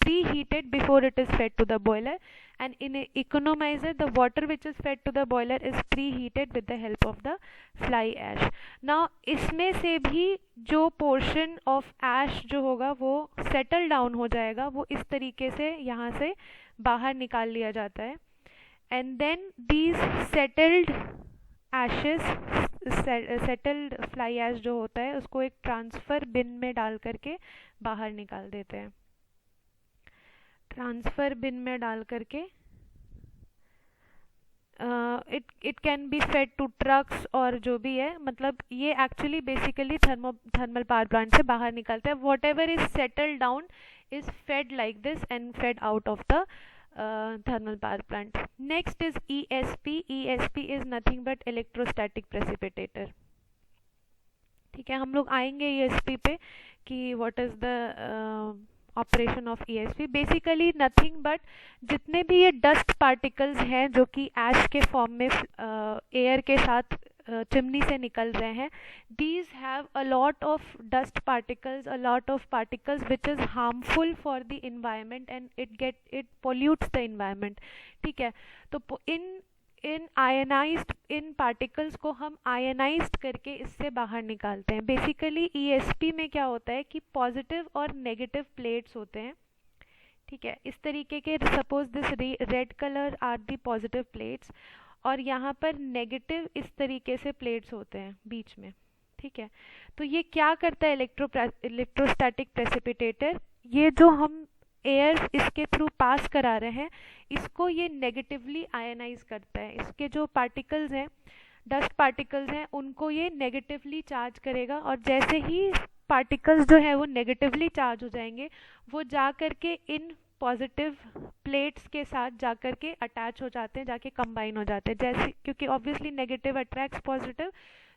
[SPEAKER 1] preheated before it is fed to the boiler, and in a economizer the water which is fed to the boiler is preheated with the help of the fly ash. now इसमें से भी जो portion of ash जो होगा वो settle down हो जाएगा, वो इस तरीके से यहाँ से बाहर निकाल लिया जाता है. and then these settled ashes settled fly ash जो होता है उसको एक ट्रांसफर बिन में डाल करके बाहर निकाल देते हैं. ट्रांसफर बिन में डाल करके it can be fed to trucks और जो भी है, मतलब ये actually basically thermal power plant से बाहर निकलता है. Whatever is settle down is fed like this and fed out of the thermal power plant. Next is ESP. ESP is nothing but electrostatic precipitator. ठीक है, हम लोग आएंगे ESP पे कि what is the operation of ESP. Basically nothing but जितने भी ये डस्ट पार्टिकल्स हैं जो कि ऐश के फॉर्म में एयर के साथ चिमनी से निकल रहे हैं, these have a lot of dust particles, a lot of particles which is harmful for the environment and it pollutes the environment. ठीक है, तो इन पार्टिकल्स को हम आयनाइज्ड करके इससे बाहर निकालते हैं. बेसिकली ESP में क्या होता है कि पॉजिटिव और नेगेटिव प्लेट्स होते हैं. ठीक है, इस तरीके के, suppose this red colour are the positive plates और यहाँ पर नेगेटिव इस तरीके से प्लेट्स होते हैं बीच में. ठीक है, तो ये क्या करता है इलेक्ट्रोस्टैटिक प्रेसिपिटेटर, ये जो हम एयर इसके थ्रू पास करा रहे हैं इसको ये नेगेटिवली आयनाइज करता है. इसके जो पार्टिकल्स हैं, डस्ट पार्टिकल्स हैं, उनको ये नेगेटिवली चार्ज करेगा और जैसे ही पार्टिकल्स जो है वो नेगेटिवली चार्ज हो जाएंगे वो जा कर के इन पॉजिटिव प्लेट्स के साथ जा कर के अटैच हो जाते हैं, जाके कंबाइन हो जाते हैं. जैसे क्योंकि ऑब्वियसली नेगेटिव अट्रैक्ट्स पॉजिटिव,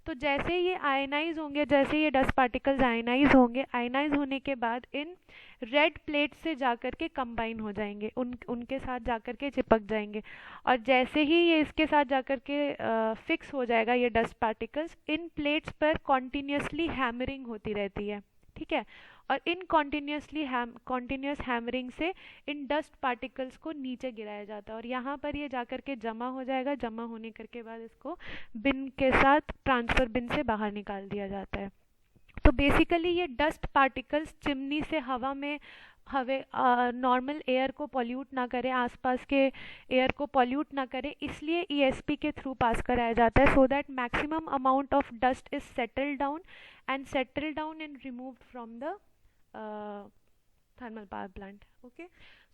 [SPEAKER 1] तो जैसे ये आयनाइज होंगे, जैसे ये डस्ट पार्टिकल्स आयनाइज होंगे, आयनाइज होने के बाद इन रेड प्लेट से जाकर के कंबाइन हो जाएंगे, उनके साथ जाकर के चिपक जाएंगे। और जैसे ही ये इसके साथ जाकर के फिक्स हो जाएगा ये डस्ट पार्टिकल्स, इन प्लेट्स पर कॉन्टिन्यूसली हैमरिंग होती रहती है, ठीक है। और इन कॉन्टिन्यूस हैमरिंग से इन डस्ट पार्टिकल्स को नीचे गिराया जाता है और यहाँ पर ये जाकर के जमा हो जाएगा। जमा होने करके बाद इसको बिन के साथ ट्रांसफ़र बिन से बाहर निकाल दिया जाता है। तो बेसिकली ये डस्ट पार्टिकल्स चिमनी से हवा में नॉर्मल एयर को पॉल्यूट ना करे, आसपास के एयर को पॉल्यूट ना करे, इसलिए ईएसपी के थ्रू पास कराया जाता है, so that maximum amount of dust is settle down and removed from the thermal power plant. Okay,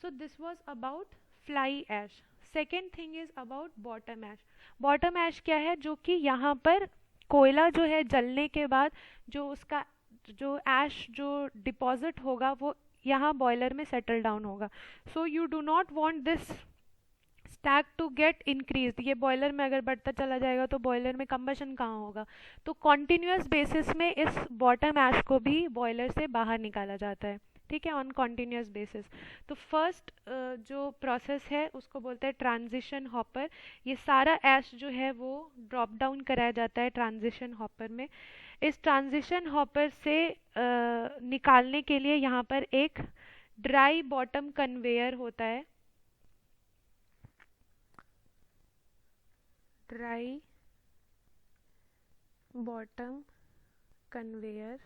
[SPEAKER 1] so this was about fly ash. Second thing is about bottom ash. Bottom ash क्या है? जो कि यहाँ पर कोयला जो है जलने के बाद जो उसका जो ऐश जो डिपॉजिट होगा वो यहाँ बॉयलर में सेटल डाउन होगा। So you do not want this stack to get increase. ये बॉयलर में अगर बढ़ता चला जाएगा तो बॉयलर में कंबशन कहाँ होगा? तो कॉन्टिन्यूस बेसिस में इस बॉटम ऐश को भी बॉयलर से बाहर निकाला जाता है, ठीक है, ऑन कॉन्टिन्यूस बेसिस। तो फर्स्ट जो प्रोसेस है उसको बोलते हैं ट्रांजिशन हॉपर। ये सारा ऐश जो है वो ड्रॉप डाउन कराया जाता है ट्रांजिशन हॉपर में। इस ट्रांजिशन हॉपर से निकालने के लिए यहाँ पर एक ड्राई बॉटम कन्वेयर होता है, ड्राई बॉटम कन्वेयर,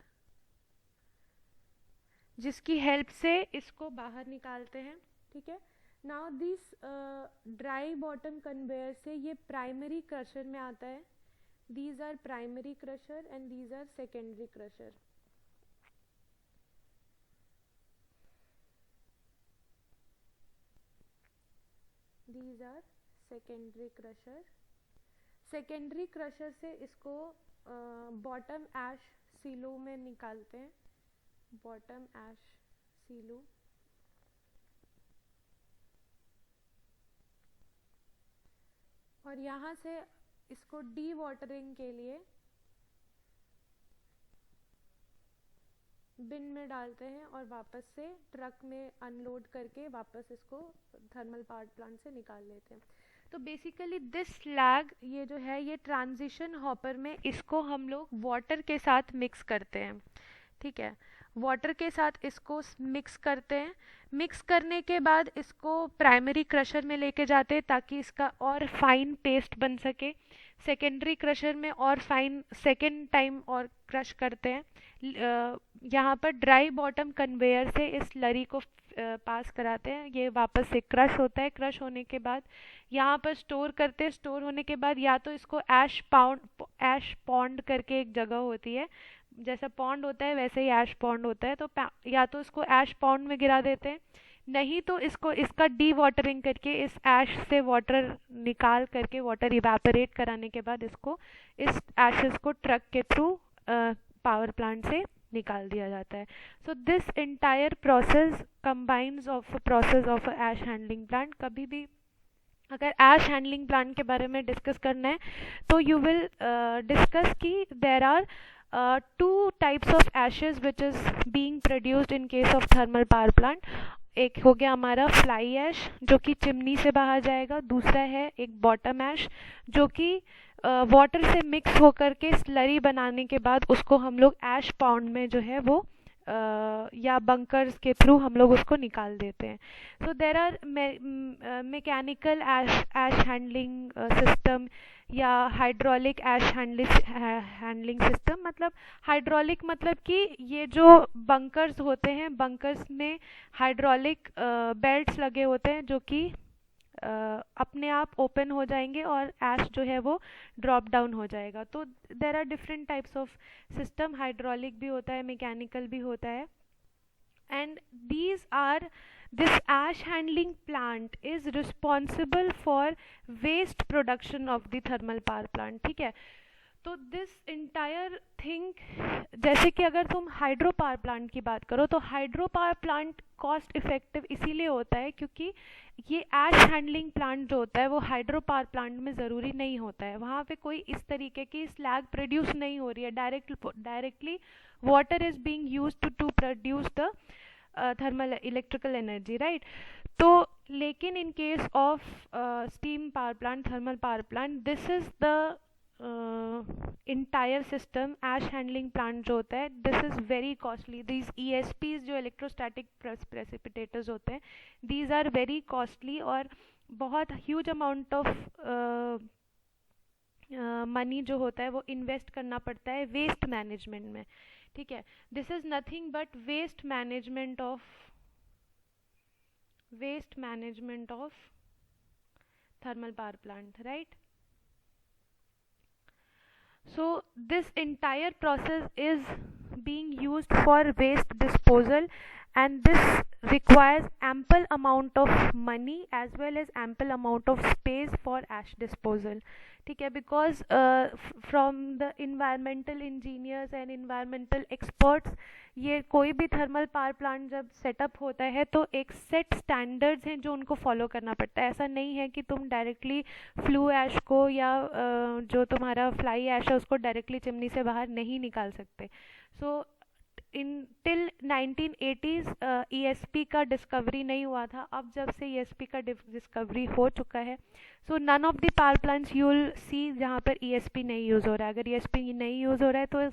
[SPEAKER 1] जिसकी हेल्प से इसको बाहर निकालते हैं, ठीक है। Now this dry bottom conveyor से ये प्राइमरी क्रशर में आता है। These are primary crusher and these are secondary crusher. These are secondary crusher. Secondary crusher से इसको बॉटम ऐश सीलो में निकालते हैं, बॉटम ऐश सीलो। और यहाँ से इसको डी वाटरिंग के लिए बिन में डालते हैं और वापस से ट्रक में अनलोड करके वापस इसको थर्मल पावर प्लांट से निकाल लेते हैं। तो बेसिकली दिस स्लैग ये जो है ये ट्रांजिशन हॉपर में इसको हम लोग वाटर के साथ मिक्स करते हैं, ठीक है। वाटर के साथ इसको मिक्स करते हैं। मिक्स करने के बाद इसको प्राइमरी क्रशर में लेके जाते हैं ताकि इसका और फाइन पेस्ट बन सके। सेकेंडरी क्रशर में और फाइन सेकेंड टाइम और क्रश करते हैं। यहाँ पर ड्राई बॉटम कन्वेयर से इस स्लरी को पास कराते हैं, ये वापस से क्रश होता है। क्रश होने के बाद यहाँ पर स्टोर करते हैं। स्टोर होने के बाद या तो इसको ऐश पॉन्ड करके एक जगह होती है, जैसा पॉन्ड होता है वैसे ही ऐश पॉन्ड होता है, तो या तो इसको ऐश पॉन्ड में गिरा देते हैं, नहीं तो इसको इसका डी वाटरिंग करके इस ऐश से वाटर निकाल करके वाटर इवेपोरेट कराने के बाद इसको इस ऐशेस को ट्रक के थ्रू पावर प्लांट से निकाल दिया जाता है। So this entire process combines of process of ash handling plant. कभी भी अगर ऐश हैंडलिंग प्लांट के बारे में डिस्कस करना है तो यू विल डिस्कस कि there are two types of ashes which is being produced in case of thermal power plant। एक हो गया हमारा फ्लाई ऐश जो कि चिमनी से बाहर जाएगा, दूसरा है एक बॉटम ऐश जो कि वाटर से मिक्स होकर के स्लरी बनाने के बाद उसको हम लोग ऐश पाउंड में जो है वो या बंकर्स के थ्रू हम लोग उसको निकाल देते हैं। So there are mechanical ash handling system या हाइड्रोलिक ऐश हैंडलिंग सिस्टम। मतलब हाइड्रोलिक मतलब कि ये जो बंकर्स होते हैं, बंकर्स में हाइड्रोलिक बेल्ट्स लगे होते हैं जो कि अपने आप ओपन हो जाएंगे और ऐश जो है वो ड्रॉप डाउन हो जाएगा। तो there are different types of system, hydraulic भी होता है, मैकेनिकल भी होता है। And this ash handling plant is responsible for waste production of the thermal power plant, ठीक है। तो दिस इंटायर थिंग, जैसे कि अगर तुम हाइड्रो पावर प्लांट की बात करो तो hydro power plant cost effective इसीलिए होता है क्योंकि ये ऐश हैंडलिंग प्लांट जो होता है वो हाइड्रो पावर प्लांट में ज़रूरी नहीं होता है, वहाँ पे कोई इस तरीके की स्लैग प्रोड्यूस नहीं हो रही है, directly water is being used to produce the thermal electrical energy, right. तो लेकिन in case of steam power plant, thermal power plant, this is the entire system, ash handling plant जो होता है, this is very costly. These ESPs जो इलेक्ट्रोस्टैटिक प्रेसिपिटेटर्स होते हैं, दीज आर वेरी कॉस्टली और बहुत ह्यूज अमाउंट ऑफ मनी जो होता है वो इन्वेस्ट करना पड़ता है वेस्ट मैनेजमेंट में, ठीक है। This is nothing but waste management of thermal power plant, right? So this entire process is being used for waste disposal, and this requires ample amount of money as well as ample amount of space for ash disposal, ठीक है। because from the environmental engineers and environmental experts, ये कोई भी थर्मल पावर प्लांट जब सेटअप होता है तो एक सेट स्टैंडर्ड्स हैं जो उनको फॉलो करना पड़ता है। ऐसा नहीं है कि तुम डायरेक्टली फ्लू ऐश को या जो तुम्हारा फ्लाई ऐश है उसको डायरेक्टली चिमनी से बाहर नहीं निकाल सकते। सो इन टिल 1980s ESP का डिस्कवरी नहीं हुआ था। अब जब से ESP का डिस्कवरी हो चुका है, so none of the power plants you will see जहाँ पर ESP नहीं यूज़ हो रहा है। अगर ESP नहीं यूज़ हो रहा है तो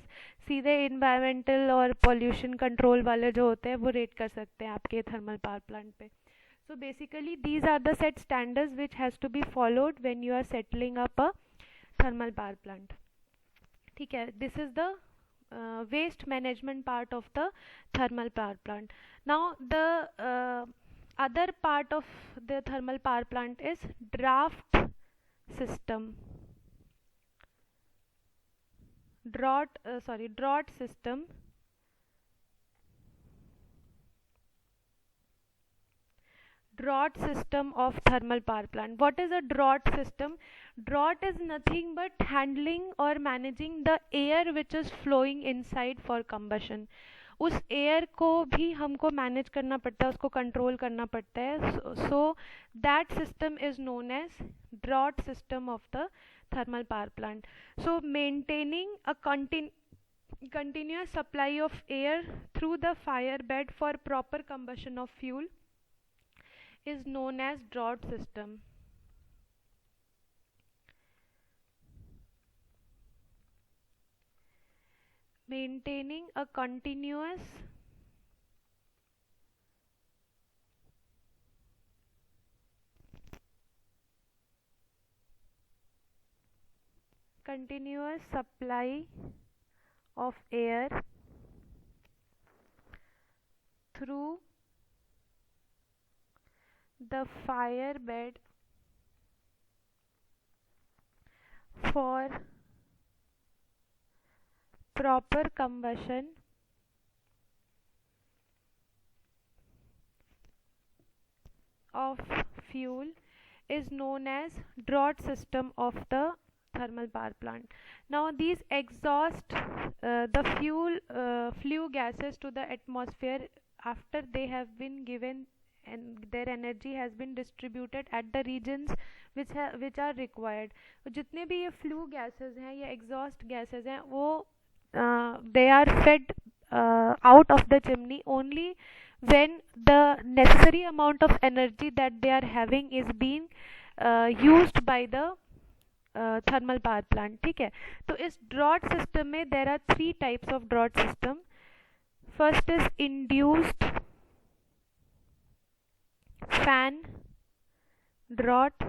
[SPEAKER 1] सीधे इन्वायरमेंटल और पोल्यूशन कंट्रोल वाले जो होते हैं वो रेट कर सकते हैं आपके थर्मल पावर प्लांट पे। So basically these are the set standards which has to be followed when you are settling up a thermal power plant, ठीक है। This is the waste management part of the thermal power plant. Now the other part of the thermal power plant is draft system. Draught system. Draught system of thermal power plant. What is a draught system? Draught is nothing but handling or managing the air which is flowing inside for combustion. उस एयर को भी हमको मैनेज करना पड़ता है, उसको कंट्रोल करना पड़ता है। So that system is known as draught system of the thermal power plant. So maintaining a continuous supply of air through the fire bed for proper combustion of fuel is known as draught system. Maintaining a continuous supply of air through the fire bed for proper combustion of fuel is known as draught system of the thermal power plant. Now these exhaust the flue gases to the atmosphere after they have been given and their energy has been distributed at the regions which are required. जितने भी ये फ्लू गैसेस हैं या एग्जॉस्ट गैसेस हैं वो they are fed out of the chimney only when the necessary amount of energy that they are having is being used by the thermal power plant, ठीक है। तो इस ड्रॉट सिस्टम में there are 3 types of draught system. First is induced fan draught,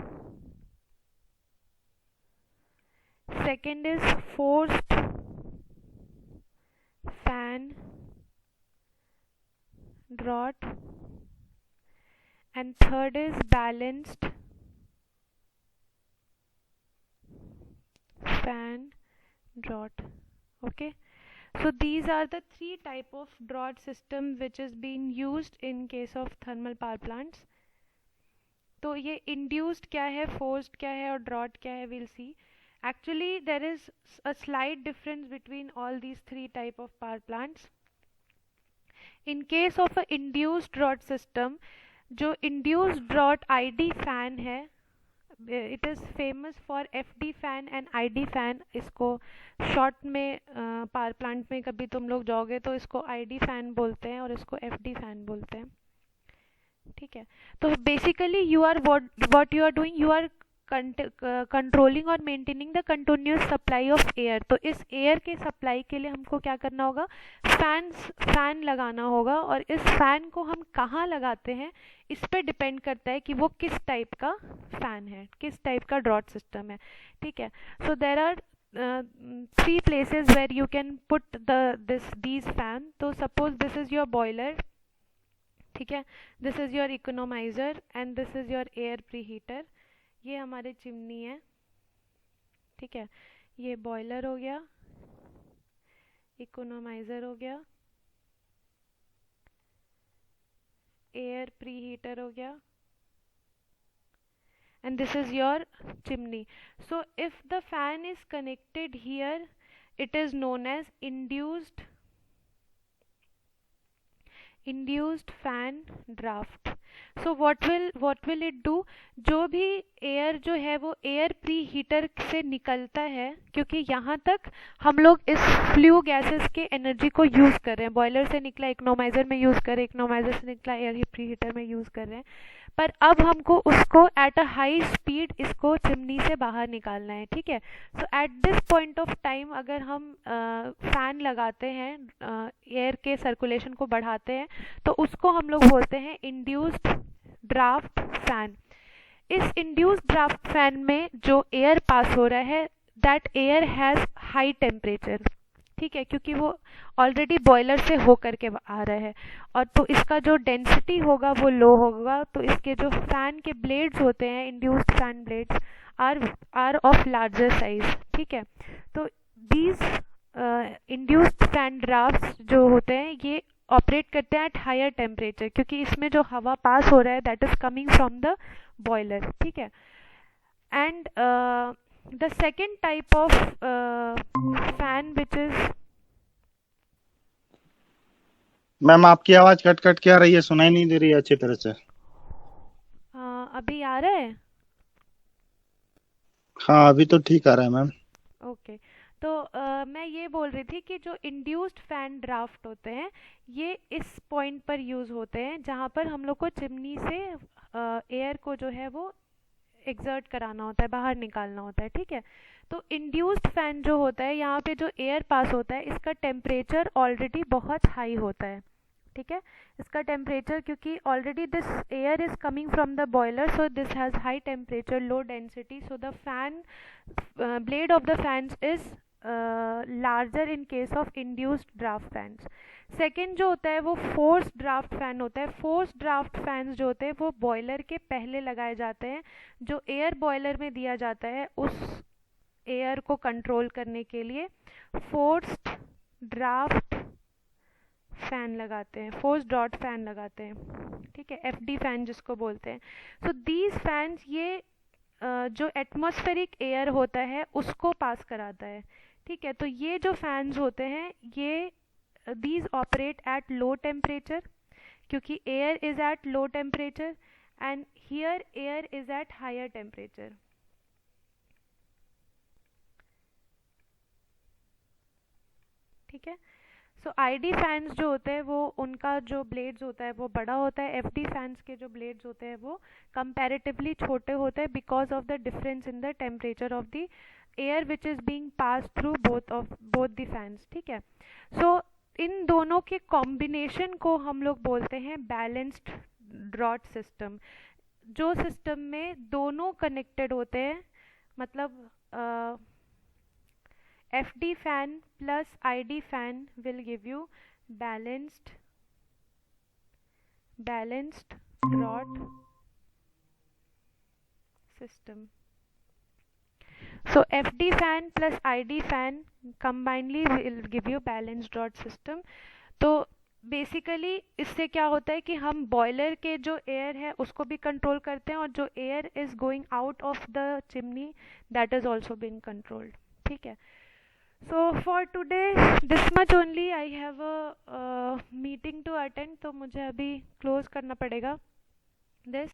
[SPEAKER 1] second is forced fan draught, and third is balanced fan draught. Okay, so these are the 3 type of draught system which is being used in case of thermal power plants. तो ये induced क्या है, forced क्या है और draught क्या है, we'll see. Actually, there is a slight difference between all these three type of power plants. In case of a induced drought system, जो induced drought ID fan है, it is famous for FD fan and ID fan. इसको शॉर्ट में पावर प्लांट में कभी तुम लोग जाओगे तो इसको ID फैन बोलते हैं और इसको FD फैन बोलते हैं. ठीक है. तो basically you are what you are doing, you are controlling और maintaining the continuous supply of air. तो इस एयर के सप्लाई के लिए हमको क्या करना होगा, फैन लगाना होगा. और इस फैन को हम कहाँ लगाते हैं इस पे डिपेंड करता है कि वो किस टाइप का फैन है, किस टाइप का ड्रॉट सिस्टम है. ठीक है. So there are 3 places where you can put these fan. तो suppose this is your boiler. ठीक है. This is your economiser and this is your air preheater. ये हमारे चिमनी है. ठीक है. ये बॉयलर हो गया, इकोनोमाइज़र हो गया, एयर प्रीहीटर हो गया, and this is your chimney. So if the fan is connected here, it is known as induced fan draft. So what will it do, जो भी एयर जो है वो एयर प्री हीटर से निकलता है, क्योंकि यहाँ तक हम लोग इस फ्लू गैसेस के एनर्जी को यूज़ कर रहे हैं. बॉयलर से निकला इकोनोमाइज़र में यूज़ कर रहे हैं, इकोनोमाइज़र से निकला एयर प्री हीटर में यूज़ कर रहे हैं. पर अब हमको उसको एट अ हाई स्पीड इसको चिमनी से बाहर निकालना है. ठीक है. So at this point of time अगर हम फैन लगाते हैं, एयर के सर्कुलेशन को बढ़ाते हैं, तो उसको हम लोग बोलते हैं इंड्यूस्ड ड्राफ्ट फैन. इस इंड्यूस्ड ड्राफ्ट फैन में जो एयर पास हो रहा है, that air has high temperature. ठीक है. क्योंकि वो ऑलरेडी बॉयलर से हो करके आ रहा है, और तो इसका जो डेंसिटी होगा वो लो होगा. तो इसके जो फैन के ब्लेड्स होते हैं, induced fan blades are of larger size. ठीक है. तो दीज इंड्यूस्ड फैन ड्राफ्ट्स जो होते हैं ये ऑपरेट करते हैं एट हायर टेम्परेचर, क्योंकि इसमें जो हवा पास हो रहा है that is coming from the boiler. ठीक है. And the second type of fan which is,
[SPEAKER 3] ma'am आपकी आवाज कट कट के आ रही है, सुनाई नहीं दे रही है अच्छी तरह से.
[SPEAKER 1] अभी आ रहा है?
[SPEAKER 3] हाँ अभी तो ठीक आ रहा है मैम.
[SPEAKER 1] ओके. तो मैं ये बोल रही थी कि जो इंड्यूस्ड फैन ड्राफ्ट होते हैं ये इस पॉइंट पर यूज़ होते हैं जहाँ पर हम लोग को चिमनी से एयर को जो है वो एक्सर्ट कराना होता है, बाहर निकालना होता है. ठीक है. तो इंड्यूस्ड फैन जो होता है, यहाँ पे जो एयर पास होता है इसका टेम्परेचर ऑलरेडी बहुत हाई होता है. ठीक है. इसका टेम्परेचर, क्योंकि already this air is coming from the boiler, so this has high temperature, low density, so the fan blade of the fans is larger in case of induced draft fans. Second जो होता है वो फोर्स ड्राफ्ट फैन होता है. फोर्स ड्राफ्ट फैंस जो होते हैं वो बॉयलर के पहले लगाए जाते हैं. जो एयर बॉयलर में दिया जाता है उस एयर को कंट्रोल करने के लिए फोर्स्ड ड्राफ्ट फैन लगाते हैं, फोर्स ड्रॉट फैन लगाते हैं. ठीक है. FD फैन जिसको बोलते हैं. सो दीज फैंस ये जो एटमॉस्फेरिक एयर होता है उसको पास कराता है. ठीक है. तो ये जो फैंस होते हैं ये these operate at low temperature, क्योंकि air is at low temperature and here air is at higher temperature. ठीक है. सो ID फैंस जो होते हैं वो उनका जो ब्लेड्स होता है वो बड़ा होता है. FD फैंस के जो ब्लेड्स होते हैं वो कंपैरेटिवली छोटे होते हैं because of the difference in the temperature of the air which is being pass through both the fans. ठीक है. सो इन दोनों के कॉम्बिनेशन को हम लोग बोलते हैं बैलेंस्ड ड्रॉट सिस्टम. जो सिस्टम में दोनों कनेक्टेड होते हैं, मतलब FD fan plus ID fan will give you balanced drought system. So FD fan plus ID fan combinedly will give you balanced drought system. तो बेसिकली इससे क्या होता है कि हम बॉयलर के जो एयर है उसको भी कंट्रोल करते हैं और जो air is going out of the chimney that is also being controlled. ठीक है. So for today this much only. I have a meeting to attend, तो मुझे अभी क्लोज करना पड़ेगा दिस.